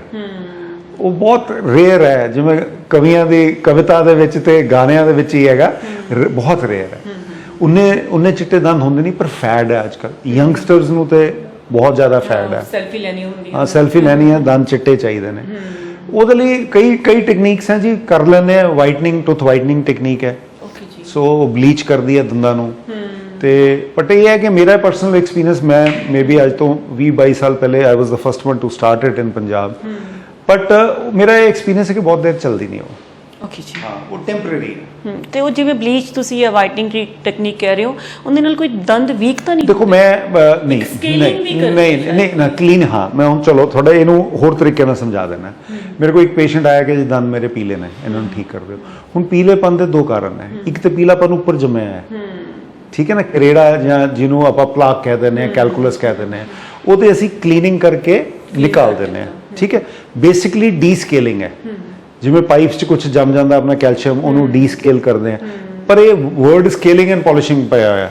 ਉਹ ਬਹੁਤ ਰੇਅਰ ਹੈ। ਜਿਵੇਂ ਕਵੀਆਂ ਦੀ ਕਵਿਤਾ ਦੇ ਵਿੱਚ ਤੇ ਗਾਣਿਆਂ ਦੇ ਵਿੱਚ ਹੀ ਹੈਗਾ, ਬਹੁਤ ਰੇਅਰ ਹੈ। ਉਹਨੇ ਚਿੱਟੇ ਦੰਦ ਹੁੰਦੇ ਨਹੀਂ, ਪਰ ਫੈਡ ਹੈ ਅੱਜ ਕੱਲ੍ਹ ਯੰਗਸਟਰਸ ਨੂੰ ਤੇ ਬਹੁਤ ਜ਼ਿਆਦਾ ਫੈਡ ਹੈ। ਸੈਲਫੀ ਲੈਣੀ ਹੁੰਦੀ ਹੈ, ਹਾਂ, ਸੈਲਫੀ ਲੈਣੀ ਹੈ, ਦੰਦ ਚਿੱਟੇ ਚਾਹੀਦੇ ਨੇ। ਉਹਦੇ ਲਈ ਕਈ ਟੈਕਨੀਕਸ ਹੈ ਜੀ, ਕਰ ਲੈਂਦੇ ਆ। ਵਾਈਟਨਿੰਗ, ਟੁੱਥ ਵਾਈਟਨਿੰਗ ਟੈਕਨੀਕ ਹੈ, ਸੋ ਬਲੀਚ ਕਰਦੀ ਹੈ ਦੰਦਾਂ ਨੂੰ। ਤੇ ਬਟ ਇਹ ਹੈ ਕਿ ਮੇਰਾ ਪਰਸਨਲ ਐਕਸਪੀਰੀਅੰਸ, ਮੈਂ ਮੇਬੀ ਅੱਜ ਤੋਂ 20-22 ਸਾਲ ਪਹਿਲੇ I was the first one to start it in Punjab, but ਮੇਰਾ ਇਹ ਐਕਸਪੀਰੀਅੰਸ ਹੈ ਕਿ ਬਹੁਤ ਦੇਰ ਚੱਲਦੀ ਨਹੀਂ ਉਹ। ਓਕੇ ਜੀ, ਹਾਂ, ਉਹ ਟੈਂਪਰੇਰੀ ਹੈ। ਤੇ ਉਹ ਜਿਵੇਂ ਬਲੀਚ ਤੁਸੀਂ ਜਾਂ ਵਾਈਟਨਿੰਗ ਟੈਕਨੀਕ ਕਹਿ ਰਹੇ ਹੋ, ਉਹਦੇ ਨਾਲ ਕੋਈ ਦੰਦ ਵੀਕ ਤਾਂ ਨਹੀਂ? ਦੇਖੋ ਮੈਂ ਨਹੀਂ ਨਾ ਕਲੀਨ, ਹਾਂ ਮੈਂ ਹੁਣ ਚਲੋ ਥੋੜਾ ਇਹਨੂੰ ਹੋਰ ਤਰੀਕੇ ਨਾਲ ਸਮਝਾ ਦੇਣਾ। ਮੇਰੇ ਕੋਲ ਇੱਕ ਪੇਸ਼ੈਂਟ ਆਇਆ ਕਿ ਜੀ ਦੰਦ ਮੇਰੇ ਪੀਲੇ ਨੇ, ਇਹਨਾਂ ਨੂੰ ਠੀਕ ਕਰ ਦਿਓ। ਹੁਣ ਪੀਲੇਪਨ ਦੇ ਦੋ ਕਾਰਨ ਹੈ, ਇੱਕ ਤੇ ਪੀਲਾਪਨ ਉੱਪਰ ਜੰਮਿਆ ਹੈ, ਠੀਕ ਹੈ ਨਾ, ਕਰੇੜਾ ਜਾਂ ਜਿਹਨੂੰ ਆਪਾਂ ਪਲਾਕ ਕਹਿ ਦਿੰਦੇ ਹਾਂ, ਕੈਲਕੂਲਸ ਕਹਿ ਦਿੰਦੇ ਹਾਂ, ਉਹਦੇ ਅਸੀਂ ਕਲੀਨਿੰਗ ਕਰਕੇ ਨਿਕਾਲ ਦਿੰਦੇ ਹਾਂ, ਠੀਕ ਹੈ। ਬੇਸਿਕਲੀ ਡੀ ਸਕੇਲਿੰਗ ਹੈ, ਜਿਵੇਂ ਪਾਈਪਸ 'ਚ ਕੁਝ ਜੰਮ ਜਾਂਦਾ ਆਪਣਾ ਕੈਲਸ਼ੀਅਮ, ਉਹਨੂੰ ਡੀ ਸਕੇਲ ਕਰਦੇ ਆ। ਪਰ ਇਹ ਵਰਡ ਸਕੇਲਿੰਗ ਐਂਡ ਪੋਲਿਸ਼ਿੰਗ ਪਿਆ ਹੋਇਆ,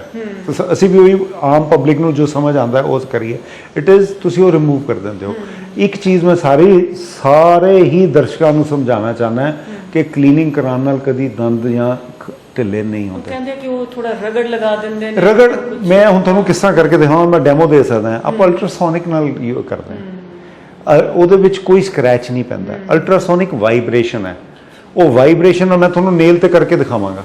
ਅਸੀਂ ਵੀ ਉਹੀ ਆਮ ਪਬਲਿਕ ਨੂੰ ਜੋ ਸਮਝ ਆਉਂਦਾ ਉਹ ਕਰੀਏ। ਇਟ ਇਜ਼ ਤੁਸੀਂ ਉਹ ਰਿਮੂਵ ਕਰ ਦਿੰਦੇ ਹੋ। ਇੱਕ ਚੀਜ਼ ਮੈਂ ਸਾਰੇ ਹੀ ਦਰਸ਼ਕਾਂ ਨੂੰ ਸਮਝਾਉਣਾ ਚਾਹੁੰਦਾ ਕਿ ਕਲੀਨਿੰਗ ਕਰਾਉਣ ਨਾਲ ਕਦੀ ਦੰਦ ਜਾਂ ਢਿੱਲੇ ਨਹੀਂ ਹੁੰਦੇ। ਕਹਿੰਦੇ ਕਿ ਉਹ ਥੋੜਾ ਰਗੜ ਲਗਾ ਦਿੰਦੇ ਨੇ। ਰਗੜ ਮੈਂ ਹੁਣ ਤੁਹਾਨੂੰ ਕਿਸ ਤਰ੍ਹਾਂ ਕਰਕੇ ਦਿਖਾਵਾਂ, ਮੈਂ ਡੈਮੋ ਦੇ ਸਕਦਾ। ਆਪਾਂ ਅਲਟਰਾਸੋਨਿਕ ਨਾਲ ਕਰਦੇ ਹਾਂ, ਉਹਦੇ ਵਿੱਚ ਕੋਈ ਸਕ੍ਰੈਚ ਨਹੀਂ ਪੈਂਦਾ। ਅਲਟਰਾਸੋਨਿਕ ਵਾਈਬ੍ਰੇਸ਼ਨ ਹੈ, ਉਹ ਵਾਈਬ੍ਰੇਸ਼ਨ ਮੈਂ ਤੁਹਾਨੂੰ ਨੇਲ ਤੇ ਕਰਕੇ ਦਿਖਾਵਾਂਗਾ।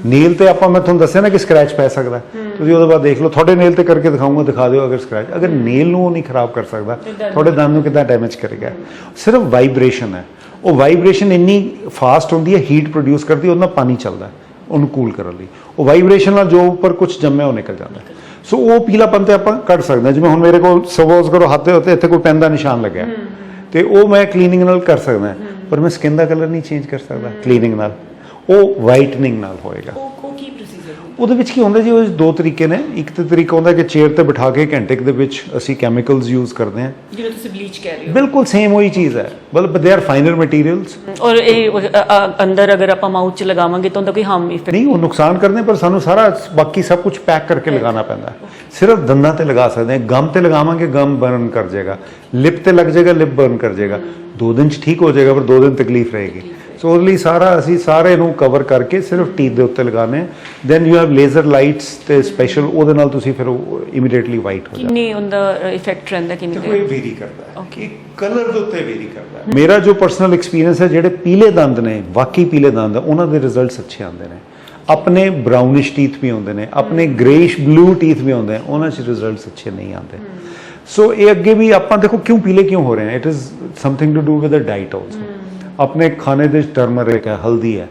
ਨੇਲ ਤੇ ਆਪਾਂ, ਮੈਂ ਤੁਹਾਨੂੰ ਦੱਸਿਆ ਨਾ ਕਿ ਸਕ੍ਰੈਚ ਪੈ ਸਕਦਾ, ਤੁਸੀਂ ਉਹਦੇ ਬਾਅਦ ਦੇਖ ਲਓ। ਤੁਹਾਡੇ ਨੇਲ ਤੇ ਕਰਕੇ ਦਿਖਾਊਂਗਾ, ਦਿਖਾ ਦਿਓ ਅਗਰ ਸਕ੍ਰੈਚ, ਅਗਰ ਨੇਲ ਨੂੰ ਉਹ ਨਹੀਂ ਖਰਾਬ ਕਰ ਸਕਦਾ, ਤੁਹਾਡੇ ਦੰਦ ਨੂੰ ਕਿੱਦਾਂ ਡੈਮੇਜ ਕਰੇਗਾ। ਸਿਰਫ ਵਾਈਬ੍ਰੇਸ਼ਨ ਹੈ, ਉਹ ਵਾਈਬ੍ਰੇਸ਼ਨ ਇੰਨੀ ਫਾਸਟ ਹੁੰਦੀ ਹੈ, ਹੀਟ ਪ੍ਰੋਡਿਊਸ ਕਰਦੀ, ਉਹਦੇ ਨਾਲ ਪਾਣੀ ਚੱਲਦਾ ਉਹਨੂੰ ਕੂਲ ਕਰਨ ਲਈ। ਉਹ ਵਾਈਬ੍ਰੇਸ਼ਨ ਨਾਲ ਜੋ ਉੱਪਰ ਕੁਝ ਜੰਮਿਆ ਉਹ ਨਿਕਲ ਜਾਂਦਾ। ਸੋ ਉਹ ਪੀਲਾਪਨ ਤੇ ਆਪਾਂ ਕੱਢ ਸਕਦੇ ਹਾਂ। ਜਿਵੇਂ ਹੁਣ ਮੇਰੇ ਕੋਲ ਸਪੋਜ਼ ਕਰੋ ਹੱਥ ਦੇ ਉੱਤੇ ਇੱਥੇ ਕੋਈ ਪੈਨ ਦਾ ਨਿਸ਼ਾਨ ਲੱਗਿਆ, ਤੇ ਉਹ ਮੈਂ ਕਲੀਨਿੰਗ ਨਾਲ ਕਰ ਸਕਦਾ, ਪਰ ਮੈਂ ਸਕਿਨ ਦਾ ਕਲਰ ਨਹੀਂ ਚੇਂਜ ਕਰ ਸਕਦਾ ਕਲੀਨਿੰਗ ਨਾਲ, ਉਹ ਵਾਈਟਨਿੰਗ ਨਾਲ ਹੋਏਗਾ। ਉਹਦੇ ਵਿੱਚ ਕੀ ਹੁੰਦਾ ਜੀ, ਉਹ ਦੋ ਤਰੀਕੇ ਨੇ। ਇੱਕ ਤਾਂ ਤਰੀਕਾ ਹੁੰਦਾ ਕਿ ਚੇਅਰ ਤੇ ਬਿਠਾ ਕੇ ਘੰਟੇ ਦੇ ਵਿੱਚ ਅਸੀਂ ਕੈਮੀਕਲਸ ਯੂਜ਼ ਕਰਦੇ ਹਾਂ, ਜਿਵੇਂ ਤੁਸੀਂ ਬਲੀਚ ਕਹਿ ਰਹੇ ਹੋ। ਬਿਲਕੁਲ ਸੇਮ ਉਹੀ ਚੀਜ਼ ਹੈ, ਬਟ ਦੇ ਆਰ ਫਾਈਨਰ ਮਟੀਰੀਅਲਸ। ਔਰ ਇਹ ਅੰਦਰ ਅਗਰ ਆਪਾਂ ਮਾਊਥ 'ਚ ਲਗਾਵਾਂਗੇ ਤਾਂ ਉਹਦਾ ਕੋਈ ਹਾਰਮ ਇਫੈਕਟ ਨਹੀਂ, ਉਹ ਨੁਕਸਾਨ ਕਰਦੇ, ਪਰ ਸਾਨੂੰ ਸਾਰਾ ਬਾਕੀ ਸਭ ਕੁਝ ਪੈਕ ਕਰਕੇ ਲਗਾਉਣਾ ਪੈਂਦਾ। ਸਿਰਫ ਦੰਦਾਂ ਤੇ ਲਗਾ ਸਕਦੇ ਹਾਂ। ਗਮ ਤੇ ਲਗਾਵਾਂਗੇ, ਗਮ ਬਰਨ ਕਰ ਜਾਏਗਾ। ਲਿਪ ਤੇ ਲੱਗ ਜਾਏਗਾ, ਲਿਪ ਬਰਨ ਕਰ ਜਾਏਗਾ। 2 ਦਿਨ 'ਚ ਠੀਕ ਹੋ ਜਾਏਗਾ, ਪਰ 2 ਦਿਨ ਤਕਲੀਫ ਰਹੇਗੀ। ਸੋ ਉਹਦੇ ਲਈ ਅਸੀਂ ਸਾਰੇ ਨੂੰ ਕਵਰ ਕਰਕੇ ਸਿਰਫ ਟੀਥ ਦੇ ਉੱਤੇ ਲਗਾਉਣੇ। Then you have laser lights ਤੇ ਸਪੈਸ਼ਲ, ਉਹਦੇ ਨਾਲ ਤੁਸੀਂ ਫਿਰ ਇਮੀਡੀਏਟਲੀ ਵਾਈਟ ਹੋ ਜਾਓ। ਕਿੰਨੀ ਉਹਦਾ ਇਫੈਕਟ ਰਹਿੰਦਾ, ਕਿੰਨੀ ਕੋਈ ਵੇਰੀ ਕਰਦਾ ਹੈ, ਇਹ ਕਲਰ ਦੇ ਉੱਤੇ ਵੇਰੀ ਕਰਦਾ ਹੈ। ਮੇਰਾ ਜੋ ਪਰਸਨਲ ਐਕਸਪੀਰੀਅੰਸ ਹੈ, ਜਿਹੜੇ ਪੀਲੇ ਦੰਦ ਨੇ, ਵਾਕਈ ਪੀਲੇ ਦੰਦ, ਉਹਨਾਂ ਦੇ ਰਿਜ਼ਲਟਸ ਅੱਛੇ ਆਉਂਦੇ ਨੇ। ਆਪਣੇ ਬਰਾਊਨਿਸ਼ ਟੀਥ ਵੀ ਆਉਂਦੇ ਨੇ, ਆਪਣੇ ਗ੍ਰੇਇਸ਼ ਬਲੂ ਟੀਥ ਵੀ ਆਉਂਦੇ ਨੇ, ਉਹਨਾਂ 'ਚ ਰਿਜ਼ਲਟਸ ਅੱਛੇ ਨਹੀਂ ਆਉਂਦੇ। ਸੋ ਇਹ ਅੱਗੇ ਵੀ ਆਪਾਂ ਦੇਖੋ ਕਿਉਂ ਪੀਲੇ ਕਿਉਂ ਹੋ ਰਹੇ ਹਨ। It is something to do with the diet also. ਆਪਣੇ ਖਾਣੇ ਦੇ ਟਰਮਰਿਕ ਹੈ, ਹਲਦੀ ਹੈ,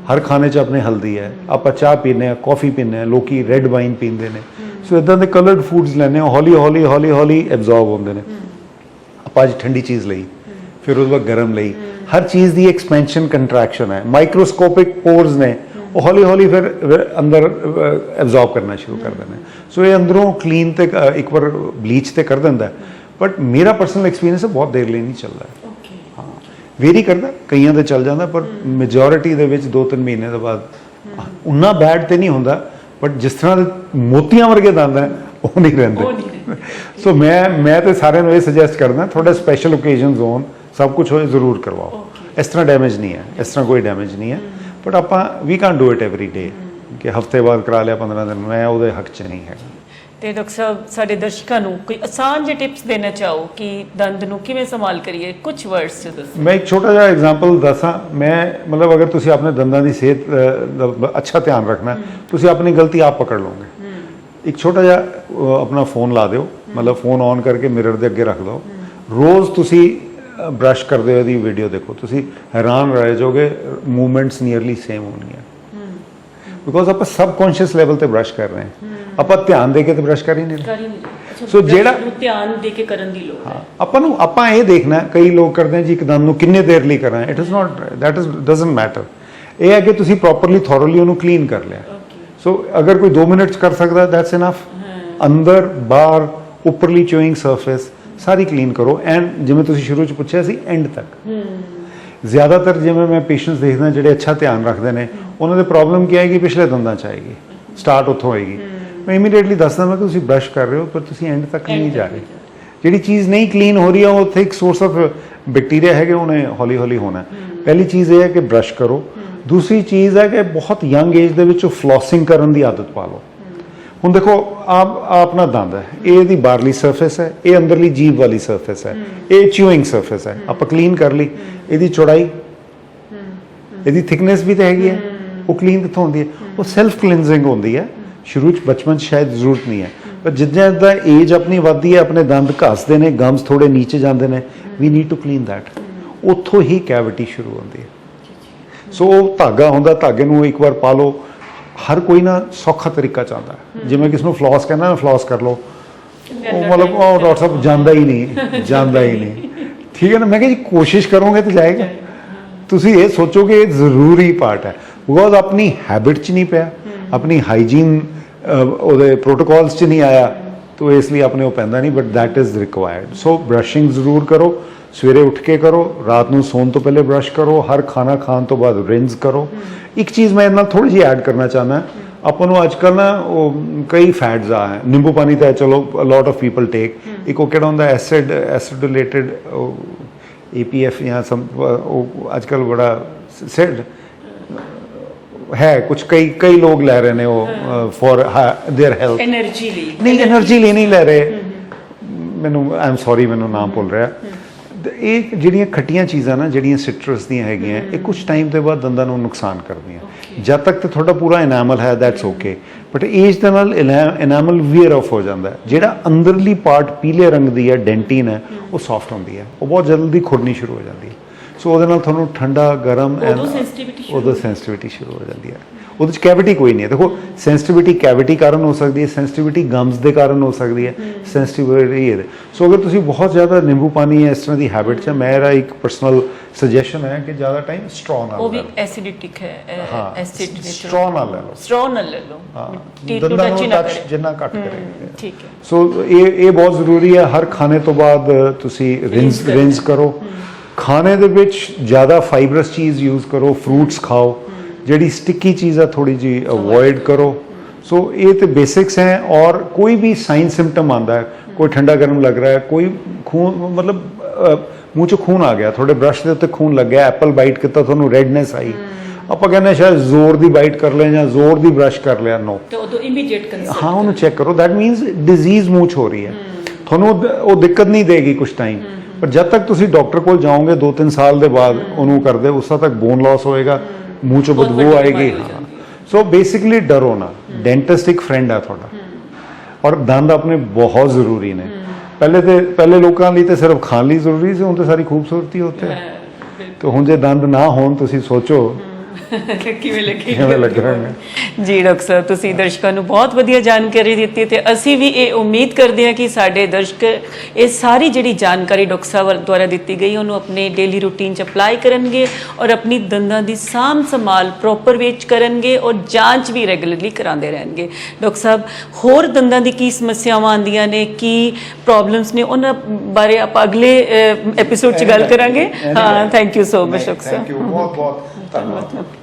ਹਰ ਖਾਣੇ 'ਚ ਆਪਣੇ ਹਲਦੀ ਹੈ। ਆਪਾਂ ਚਾਹ ਪੀਂਦੇ ਹਾਂ, ਕੌਫੀ ਪੀਂਦੇ ਹਾਂ, ਲੋਕੀ ਰੈੱਡ ਵਾਈਨ ਪੀਂਦੇ ਨੇ। ਸੋ ਇਦਾਂ ਦੇ ਕਲਰਡ ਫੂਡਸ ਲੈਂਦੇ ਹਾਂ, ਹੌਲੀ ਐਬਜ਼ੌਰਬ ਹੁੰਦੇ ਨੇ। ਆਪਾਂ ਅੱਜ ਠੰਡੀ ਚੀਜ਼ ਲਈ, ਫਿਰ ਉਸ ਵਕਤ ਗਰਮ ਲਈ, ਹਰ ਚੀਜ਼ ਦੀ ਐਕਸਪੈਂਸ਼ਨ ਕੰਟਰੈਕਸ਼ਨ ਹੈ। ਮਾਈਕਰੋਸਕੋਪਿਕ ਪੋਰਸ ਨੇ, ਉਹ ਹੌਲੀ ਫਿਰ ਅੰਦਰ ਐਬਜ਼ੌਰਬ ਕਰਨਾ ਸ਼ੁਰੂ ਕਰ ਦਿੰਦੇ ਨੇ। ਸੋ ਇਹ ਅੰਦਰੋਂ ਕਲੀਨ ਤੇ ਇੱਕ ਵਾਰ ਬਲੀਚ ਤੇ ਕਰ ਦਿੰਦਾ, ਬਟ ਮੇਰਾ ਪਰਸਨਲ ਐਕਸਪੀਰੀਅੰਸ ਹੈ ਬਹੁਤ ਦੇਰ ਲਈ ਨਹੀਂ ਚੱਲਦਾ। ਹਾਂ, ਵੇਰੀ ਕਰਦਾ, ਕਈਆਂ ਦੇ ਚੱਲ ਜਾਂਦਾ, ਪਰ ਮੈਜੋਰਿਟੀ ਦੇ ਵਿੱਚ 2-3 ਮਹੀਨੇ ਦੇ ਬਾਅਦ ਉਨਾ ਬੈਡ ਤੇ ਨਹੀਂ ਹੁੰਦਾ। ਬਟ ਜਿਸ ਤਰ੍ਹਾਂ ਦੇ ਮੋਤੀਆਂ ਵਰਗੇ ਦੰਦ ਹੈ, ਉਹ ਨਹੀਂ ਰਹਿੰਦੇ। ਸੋ ਮੈਂ ਤੇ ਸਾਰਿਆਂ ਨੂੰ ਇਹ ਸੁਜੈਸਟ ਕਰਦਾ ਥੋੜਾ ਸਪੈਸ਼ਲ ਓਕੇਜ਼ਨਸ ਹੋਣ ਸਭ ਕੁਝ ਹੋਏ ਜ਼ਰੂਰ ਕਰਵਾਓ। ਇਸ ਤਰ੍ਹਾਂ ਡੈਮੇਜ ਨਹੀਂ ਹੈ, ਇਸ ਤਰ੍ਹਾਂ ਕੋਈ ਡੈਮੇਜ ਨਹੀਂ ਹੈ, ਬਟ ਆਪਾਂ ਵੀ can do it every day ਕਿ ਹਫਤੇ ਬਾਅਦ ਕਰਾ ਲਿਆ 15 ਦਿਨ, ਮੈਂ ਉਹਦੇ ਹੱਕ 'ਚ ਨਹੀਂ ਹੈਗਾ। ਤੇ ਡਾਕਟਰ ਸਾਹਿਬ ਸਾਡੇ ਦਰਸ਼ਕਾਂ ਨੂੰ ਕੋਈ ਆਸਾਨ ਜਿਹੇ ਟਿਪਸ ਦੇਣਾ ਚਾਹੋ ਕਿ ਦੰਦ ਨੂੰ ਕਿਵੇਂ ਸੰਭਾਲ ਕਰੀਏ, ਕੁਝ ਵਰਡਸ 'ਚ ਦੱਸੋ। ਮੈਂ ਇੱਕ ਛੋਟਾ ਜਿਹਾ ਐਗਜ਼ਾਮਪਲ ਦੱਸਾਂ। ਮੈਂ ਮਤਲਬ ਅਗਰ ਤੁਸੀਂ ਆਪਣੇ ਦੰਦਾਂ ਦੀ ਸਿਹਤ ਦਾ ਅੱਛਾ ਧਿਆਨ ਰੱਖਣਾ, ਤੁਸੀਂ ਆਪਣੀ ਗਲਤੀ ਆਪ ਪਕੜ ਲਓਗੇ। ਇੱਕ ਛੋਟਾ ਜਿਹਾ ਆਪਣਾ ਫੋਨ ਲਾ ਦਿਓ, ਮਤਲਬ ਫੋਨ ਔਨ ਕਰਕੇ ਮਿਰਰ ਦੇ ਅੱਗੇ ਰੱਖ ਦਿਓ, ਰੋਜ਼ ਤੁਸੀਂ ਬ੍ਰਸ਼ ਕਰਦੇ ਹੋ ਇਹਦੀ ਵੀਡੀਓ ਦੇਖੋ, ਤੁਸੀਂ ਹੈਰਾਨ ਰਹਿ ਜਾਓਗੇ, ਮੂਵਮੈਂਟਸ ਨੀਅਰਲੀ ਸੇਮ ਹੋਣਗੀਆਂ। ਬਿਕੋਜ਼ ਆਪਾਂ ਸਬਕੌਂਸ਼ੀਅਸ ਲੈਵਲ ਤੇ ਬ੍ਰਸ਼ ਕਰ ਰਹੇ ਹਾਂ, ਆਪਾਂ ਧਿਆਨ ਦੇ ਕੇ ਤੇ ਬ੍ਰਸ਼ ਕਰ ਹੀ ਨਹੀਂ ਰਹੇ। ਸੋ ਜਿਹੜਾ ਧਿਆਨ ਦੇ ਕੇ ਕਰਨ ਦੀ ਲੋੜ ਹੈ। ਆਪਾਂ ਇਹ ਦੇਖਣਾ, ਕਈ ਲੋਕ ਕਰਦੇ ਆ ਜੀ ਇੱਕ ਦੰਦ ਨੂੰ ਕਿੰਨੇ ਦੇਰ ਲਈ ਕਰਾਂ, it is not that is doesn't matter. ਇਹ ਹੈ ਕਿ ਤੁਸੀਂ ਪ੍ਰੋਪਰਲੀ ਥੋਰਲੀ ਉਹਨੂੰ ਕਲੀਨ ਕਰ ਲਿਆ। ਸੋ ਅਗਰ ਕੋਈ 2 ਮਿੰਟ 'ਚ ਕਰ ਸਕਦਾ ਦੈਟਸ ਇਨਫ। ਅੰਦਰ ਬਾਹਰ ਉੱਪਰਲੀ ਚੋਇੰਗ ਸਰਫੇਸ ਸਾਰੀ ਕਲੀਨ ਕਰੋ, ਐਂਡ ਜਿਵੇਂ ਤੁਸੀਂ ਸ਼ੁਰੂ 'ਚ ਪੁੱਛਿਆ ਸੀ ਐਂਡ ਤੱਕ। ਜ਼ਿਆਦਾਤਰ ਜਿਵੇਂ ਮੈਂ ਪੇਸ਼ੈਂਟਸ ਦੇਖਦਾ ਜਿਹੜੇ ਅੱਛਾ ਧਿਆਨ ਰੱਖਦੇ ਨੇ, ਉਹਨਾਂ ਦੇ ਪ੍ਰੋਬਲਮ ਕੀ ਆਏਗੀ, ਪਿਛਲੇ ਦੰਦਾਂ 'ਚ ਆਏਗੀ, ਸਟਾਰਟ ਉੱਥੋਂ ਹੋਏਗੀ। ਮੈਂ ਇਮੀਡੀਏਟਲੀ ਦੱਸਦਾ ਮੈਂ ਕਿ ਤੁਸੀਂ ਬ੍ਰਸ਼ ਕਰ ਰਹੇ ਹੋ ਪਰ ਤੁਸੀਂ ਐਂਡ ਤੱਕ ਨਹੀਂ ਜਾ ਰਹੇ। ਜਿਹੜੀ ਚੀਜ਼ ਨਹੀਂ ਕਲੀਨ ਹੋ ਰਹੀ ਹੈ ਉੱਥੇ ਇੱਕ ਸੋਰਸ ਆਫ ਬੈਕਟੀਰੀਆ ਹੈਗੇ, ਉਹਨੇ ਹੌਲੀ ਹੌਲੀ ਹੋਣਾ। ਪਹਿਲੀ ਚੀਜ਼ ਇਹ ਹੈ ਕਿ ਬ੍ਰਸ਼ ਕਰੋ। ਦੂਸਰੀ ਚੀਜ਼ ਹੈ ਕਿ ਬਹੁਤ ਯੰਗ ਏਜ ਦੇ ਵਿੱਚ ਫਲੋਸਿੰਗ ਕਰਨ ਦੀ ਆਦਤ ਪਾ ਲਓ। ਹੁਣ ਦੇਖੋ ਆਪਣਾ ਦੰਦ ਹੈ, ਇਹ ਇਹਦੀ ਬਾਹਰਲੀ ਸਰਫੇਸ ਹੈ, ਇਹ ਅੰਦਰਲੀ ਜੀਭ ਵਾਲੀ ਸਰਫੇਸ ਹੈ, ਇਹ ਚਿਊਇੰਗ ਸਰਫੇਸ ਹੈ। ਆਪਾਂ ਕਲੀਨ ਕਰ ਲਈ, ਇਹਦੀ ਚੌੜਾਈ, ਇਹਦੀ ਥਿਕਨੈਸ ਵੀ ਤਾਂ ਹੈਗੀ ਹੈ, ਉਹ ਕਲੀਨ ਕਿੱਥੋਂ ਹੁੰਦੀ ਹੈ? ਉਹ ਸੈਲਫ ਕਲੀਨਜ਼ਿੰਗ ਹੁੰਦੀ ਹੈ। ਸ਼ੁਰੂ 'ਚ ਬਚਪਨ 'ਚ ਸ਼ਾਇਦ ਜ਼ਰੂਰਤ ਨਹੀਂ ਹੈ, ਪਰ ਜਿੱਦਾਂ ਏਜ ਆਪਣੀ ਵੱਧਦੀ ਹੈ, ਆਪਣੇ ਦੰਦ ਘਸਦੇ ਨੇ, ਗਮਸ ਥੋੜੇ ਨੀਚੇ ਜਾਂਦੇ ਨੇ, we need to clean that. ਉੱਥੋਂ ਹੀ ਕੈਵਿਟੀ ਸ਼ੁਰੂ ਹੁੰਦੀ ਹੈ। ਸੋ ਉਹ ਧਾਗਾ ਹੁੰਦਾ, ਧਾਗੇ ਨੂੰ ਇੱਕ ਵਾਰ ਪਾ ਲਓ। ਹਰ ਕੋਈ ਨਾ ਸੌਖਾ ਤਰੀਕਾ ਚਾਹੁੰਦਾ, ਜਿਵੇਂ ਕਿਸ ਨੂੰ ਫਲੌਸ ਕਹਿੰਦਾ ਨਾ, ਫਲੌਸ ਕਰ ਲਓ, ਉਹ ਮਤਲਬ ਉਹ ਡਾਕਟਰ ਸਾਹਿਬ ਜਾਂਦਾ ਹੀ ਨਹੀਂ। ਠੀਕ ਹੈ ਨਾ, ਮੈਂ ਕਿਹਾ ਜੀ ਕੋਸ਼ਿਸ਼ ਕਰੋਗੇ ਤਾਂ ਜਾਏਗਾ। ਤੁਸੀਂ ਇਹ ਸੋਚੋ ਕਿ ਇਹ ਜ਼ਰੂਰੀ ਪਾਰਟ ਹੈ, ਬਿਕੋਜ਼ ਆਪਣੀ ਹੈਬਿਟ 'ਚ ਨਹੀਂ ਪਿਆ, ਆਪਣੀ ਹਾਈਜੀਨ ਉਹਦੇ ਪ੍ਰੋਟੋਕੋਲਸ 'ਚ ਨਹੀਂ ਆਇਆ, ਤਾਂ ਇਸ ਲਈ ਆਪਣੇ ਉਹ ਪੈਂਦਾ ਨਹੀਂ, but that is required. So brushing ਜ਼ਰੂਰ ਕਰੋ, ਸਵੇਰੇ ਉੱਠ ਕੇ ਕਰੋ, ਰਾਤ ਨੂੰ ਸੌਣ ਤੋਂ ਪਹਿਲੇ ਬ੍ਰਸ਼ ਕਰੋ, ਹਰ ਖਾਣਾ ਖਾਣ ਤੋਂ ਬਾਅਦ ਰਿੰਸ ਕਰੋ। ਇੱਕ ਚੀਜ਼ ਮੈਂ ਨਾਲ ਥੋੜੀ ਜਿਹੀ ਐਡ ਕਰਨਾ ਚਾਹੁੰਦਾ, ਆਪਾਂ ਨੂੰ ਅੱਜ ਕੱਲ੍ਹ ਨਾ ਉਹ ਕਈ ਫੈਟਸ ਆ, ਨਿੰਬੂ ਪਾਣੀ ਤਾਂ ਚਲੋ ਲੋਟ ਆਫ ਪੀਪਲ ਟੇਕ, ਇੱਕ ਉਹ ਕਿਹੜਾ ਹੁੰਦਾ ਐਸਿਡ ਰਿਲੇਟਡ APF ਜਾਂ ਉਹ ਅੱਜ ਕੱਲ੍ਹ ਬੜਾ ਹੈ, ਕੁਝ ਕਈ ਲੋਕ ਲੈ ਰਹੇ ਨੇ ਉਹ ਫॉर देयर ਹੈਲਥ, એનર્ਜੀ ਲਈ ਨਹੀਂ ਲੈ ਰਹੇ। ਮੈਨੂੰ ਆਈ ਐਮ ਸੌਰੀ, ਮੈਨੂੰ ਨਾਮ ਭੁੱਲ ਰਿਹਾ। ਇਹ ਜਿਹੜੀਆਂ ਖੱਟੀਆਂ ਚੀਜ਼ਾਂ ਨਾ, ਜਿਹੜੀਆਂ ਸਿਟਰਸ ਦੀਆਂ ਹੈਗੀਆਂ, ਇਹ ਕੁਝ ਟਾਈਮ ਦੇ ਬਾਅਦ ਦੰਦਾਂ ਨੂੰ ਨੁਕਸਾਨ ਕਰਦੀਆਂ। ਜਦ ਤੱਕ ਤੇ ਤੁਹਾਡਾ ਪੂਰਾ ਇਨਾਮਲ ਹੈ ਦੈਟਸ ਓਕੇ, ਬਟ ਏਜ ਦੇ ਨਾਲ ਇਨਾਮਲ ਵੀਅਰ ਆਫ ਹੋ ਜਾਂਦਾ। ਜਿਹੜਾ ਅੰਦਰਲੀ ਪਾਰਟ ਪੀਲੇ ਰੰਗ ਦੀ ਹੈ, ਡੈਂਟਿਨ ਹੈ, ਉਹ ਸੌਫਟ ਹੁੰਦੀ ਹੈ, ਉਹ ਬਹੁਤ ਜਲਦੀ ਖੁਰਨੀ ਸ਼ੁਰੂ ਹੋ ਜਾਂਦੀ ਹੈ। ਸੋ ਉਹਦੇ ਨਾਲ ਤੁਹਾਨੂੰ ਠੰਡਾ ਗਰਮ ਉਦੋਂ ਸੈਂਸਿਟੀਵਿਟੀ ਸ਼ੁਰੂ ਹੋ ਜਾਂਦੀ ਹੈ। ਉਹਦੇ 'ਚ ਕੈਵਿਟੀ ਕੋਈ ਨਹੀਂ ਹੈ। ਦੇਖੋ ਸੈਂਸਿਟੀਵਿਟੀ ਕੈਵਿਟੀ ਕਾਰਨ ਹੋ ਸਕਦੀ ਹੈ, ਸੈਂਸਿਟੀਵਿਟੀ ਗਮਸ ਦੇ ਕਾਰਨ ਹੋ ਸਕਦੀ ਹੈ, ਸੈਂਸਿਟੀਵਿਟੀ ਇਹਦੇ। ਸੋ ਅਗਰ ਤੁਸੀਂ ਬਹੁਤ ਜ਼ਿਆਦਾ ਨਿੰਬੂ ਪਾਣੀ ਇਸ ਤਰ੍ਹਾਂ ਦੀ ਹੈਬਿਟ 'ਚ, ਮੇਰਾ ਇੱਕ ਪਰਸਨਲ ਸੁਜੈਸ਼ਨ ਹੈ ਕਿ ਜ਼ਿਆਦਾ ਟਾਈਮ ਸਟਰੋਂਗ ਨਾਲ, ਉਹ ਵੀ ਐਸਿਡਿਕ ਹੈ, ਐਸਿਡ ਸਟਰੋਂਗ ਨਾਲ ਲੈ ਲਓ। ਦੰਦਾਂ ਨੂੰ ਟੱਚ ਜਿੰਨਾ ਘੱਟ ਕਰੇ, ਠੀਕ ਹੈ। ਸੋ ਇਹ ਬਹੁਤ ਜ਼ਰੂਰੀ ਹੈ। ਹਰ ਖਾਣੇ ਤੋਂ ਬਾਅਦ ਤੁਸੀਂ ਰਿੰਸ ਕਰੋ। ਖਾਣੇ ਦੇ ਵਿੱਚ ਜ਼ਿਆਦਾ ਫਾਈਬਰਸ ਚੀਜ਼ ਯੂਜ਼ ਕਰੋ, ਫਰੂਟਸ ਖਾਓ। ਜਿਹੜੀ ਸਟਿੱਕੀ ਚੀਜ਼ ਆ ਥੋੜੀ ਜੀ ਅਵੋਇਡ ਕਰੋ। ਸੋ ਇਹ ਤੇ ਬੇਸਿਕਸ ਹੈ। ਔਰ ਕੋਈ ਵੀ ਸਾਈਨ ਸਿੰਪਟਮ ਆਉਂਦਾ ਹੈ, ਕੋਈ ਠੰਡਾ ਗਰਮ ਲੱਗ ਰਿਹਾ ਹੈ, ਕੋਈ ਖੂਨ ਮਤਲਬ ਮੂੰਹ 'ਚ ਖੂਨ ਆ ਗਿਆ, ਤੁਹਾਡੇ ਬ੍ਰਸ਼ ਦੇ ਉੱਤੇ ਖੂਨ ਲੱਗਿਆ, ਐਪਲ ਬਾਈਟ ਕੀਤਾ, ਤੁਹਾਨੂੰ ਰੈਡਨੈਸ ਆਈ, ਆਪਾਂ ਕਹਿੰਦੇ ਸ਼ਾਇਦ ਜ਼ੋਰ ਦੀ ਬਾਈਟ ਕਰ ਲਿਆ ਜਾਂ ਜ਼ੋਰ ਦੀ ਬ੍ਰਸ਼ ਕਰ ਲਿਆ। ਨੋ, ਤੇ ਉਦੋਂ ਇਮੀਡੀਏਟ ਕੰਸਲਟ, ਹਾਂ, ਉਹਨੂੰ ਚੈੱਕ ਕਰੋ। ਦੈਟ ਮੀਨਸ ਡਿਜ਼ੀਜ਼ ਮੂੰਹ 'ਚ ਹੋ ਰਹੀ ਹੈ। ਤੁਹਾਨੂੰ ਉਹ ਦਿੱਕਤ ਨਹੀਂ ਦੇਗੀ ਕੁਝ ਟਾਈਮ, ਪਰ ਜਦ ਤੱਕ ਤੁਸੀਂ ਡਾਕਟਰ ਕੋਲ ਜਾਓਗੇ 2-3 ਸਾਲ ਦੇ ਬਾਅਦ ਉਹਨੂੰ ਕਰਦੇ, ਉਸ ਤੱਕ ਬੋਨ ਲਾਸ ਹੋਏਗਾ, ਮੂੰਹ 'ਚੋਂ ਬਦਬੂ ਆਏਗੀ। ਸੋ ਬੇਸਿਕਲੀ ਡਰੋ ਨਾ, ਡੈਂਟਿਸਟ ਇੱਕ ਫਰੈਂਡ ਹੈ ਤੁਹਾਡਾ। ਔਰ ਦੰਦ ਆਪਣੇ ਬਹੁਤ ਜ਼ਰੂਰੀ ਨੇ। ਪਹਿਲੇ ਲੋਕਾਂ ਲਈ ਤੇ ਸਿਰਫ ਖਾਣ ਲਈ ਜ਼ਰੂਰੀ ਸੀ, ਹੁਣ ਤੇ ਸਾਰੀ ਖੂਬਸੂਰਤੀ ਉੱਥੇ ਹੈ। ਤੇ ਹੁਣ ਜੇ ਦੰਦ ਨਾ ਹੋਣ, ਤੁਸੀਂ ਸੋਚੋ ਕਿਵੇਂ ਲੱਗੇਗਾ। ਜੀ ਡਾਕਟਰ ਸਾਹਿਬ, ਤੁਸੀਂ ਦਰਸ਼ਕਾਂ ਨੂੰ ਬਹੁਤ ਵਧੀਆ ਜਾਣਕਾਰੀ ਦਿੱਤੀ, ਤੇ ਅਸੀਂ ਵੀ ਇਹ ਉਮੀਦ ਕਰਦੇ ਹਾਂ ਕਿ ਸਾਡੇ ਦਰਸ਼ਕ ਇਹ ਸਾਰੀ ਜਿਹੜੀ ਜਾਣਕਾਰੀ ਡਾਕਟਰ ਸਾਹਿਬ ਦੁਆਰਾ ਦਿੱਤੀ ਗਈ ਉਹਨੂੰ ਆਪਣੇ ਡੇਲੀ ਰੂਟੀਨ 'ਚ ਅਪਲਾਈ ਕਰਨਗੇ ਔਰ ਆਪਣੀ ਦੰਦਾਂ ਦੀ ਸਾਂਭ ਸੰਭਾਲ ਪ੍ਰੋਪਰ ਵੇਚ ਕਰਨਗੇ ਔਰ ਜਾਂਚ ਵੀ ਰੈਗੂਲਰਲੀ ਕਰਾਉਂਦੇ ਰਹਿਣਗੇ। ਡਾਕਟਰ ਸਾਹਿਬ, ਹੋਰ ਦੰਦਾਂ ਦੀ ਕੀ ਸਮੱਸਿਆਵਾਂ ਆਉਂਦੀਆਂ ਨੇ, ਕੀ ਪ੍ਰੋਬਲਮਸ ਨੇ, ਉਹਨਾਂ ਬਾਰੇ ਆਪਾਂ ਅਗਲੇ ਐਪੀਸੋਡ 'ਚ ਗੱਲ ਕਰਾਂਗੇ। ਹਾਂ, thank you so much doctor ਸਾਹਿਬ। ਬਹੁਤ ਧੰਨਵਾਦ।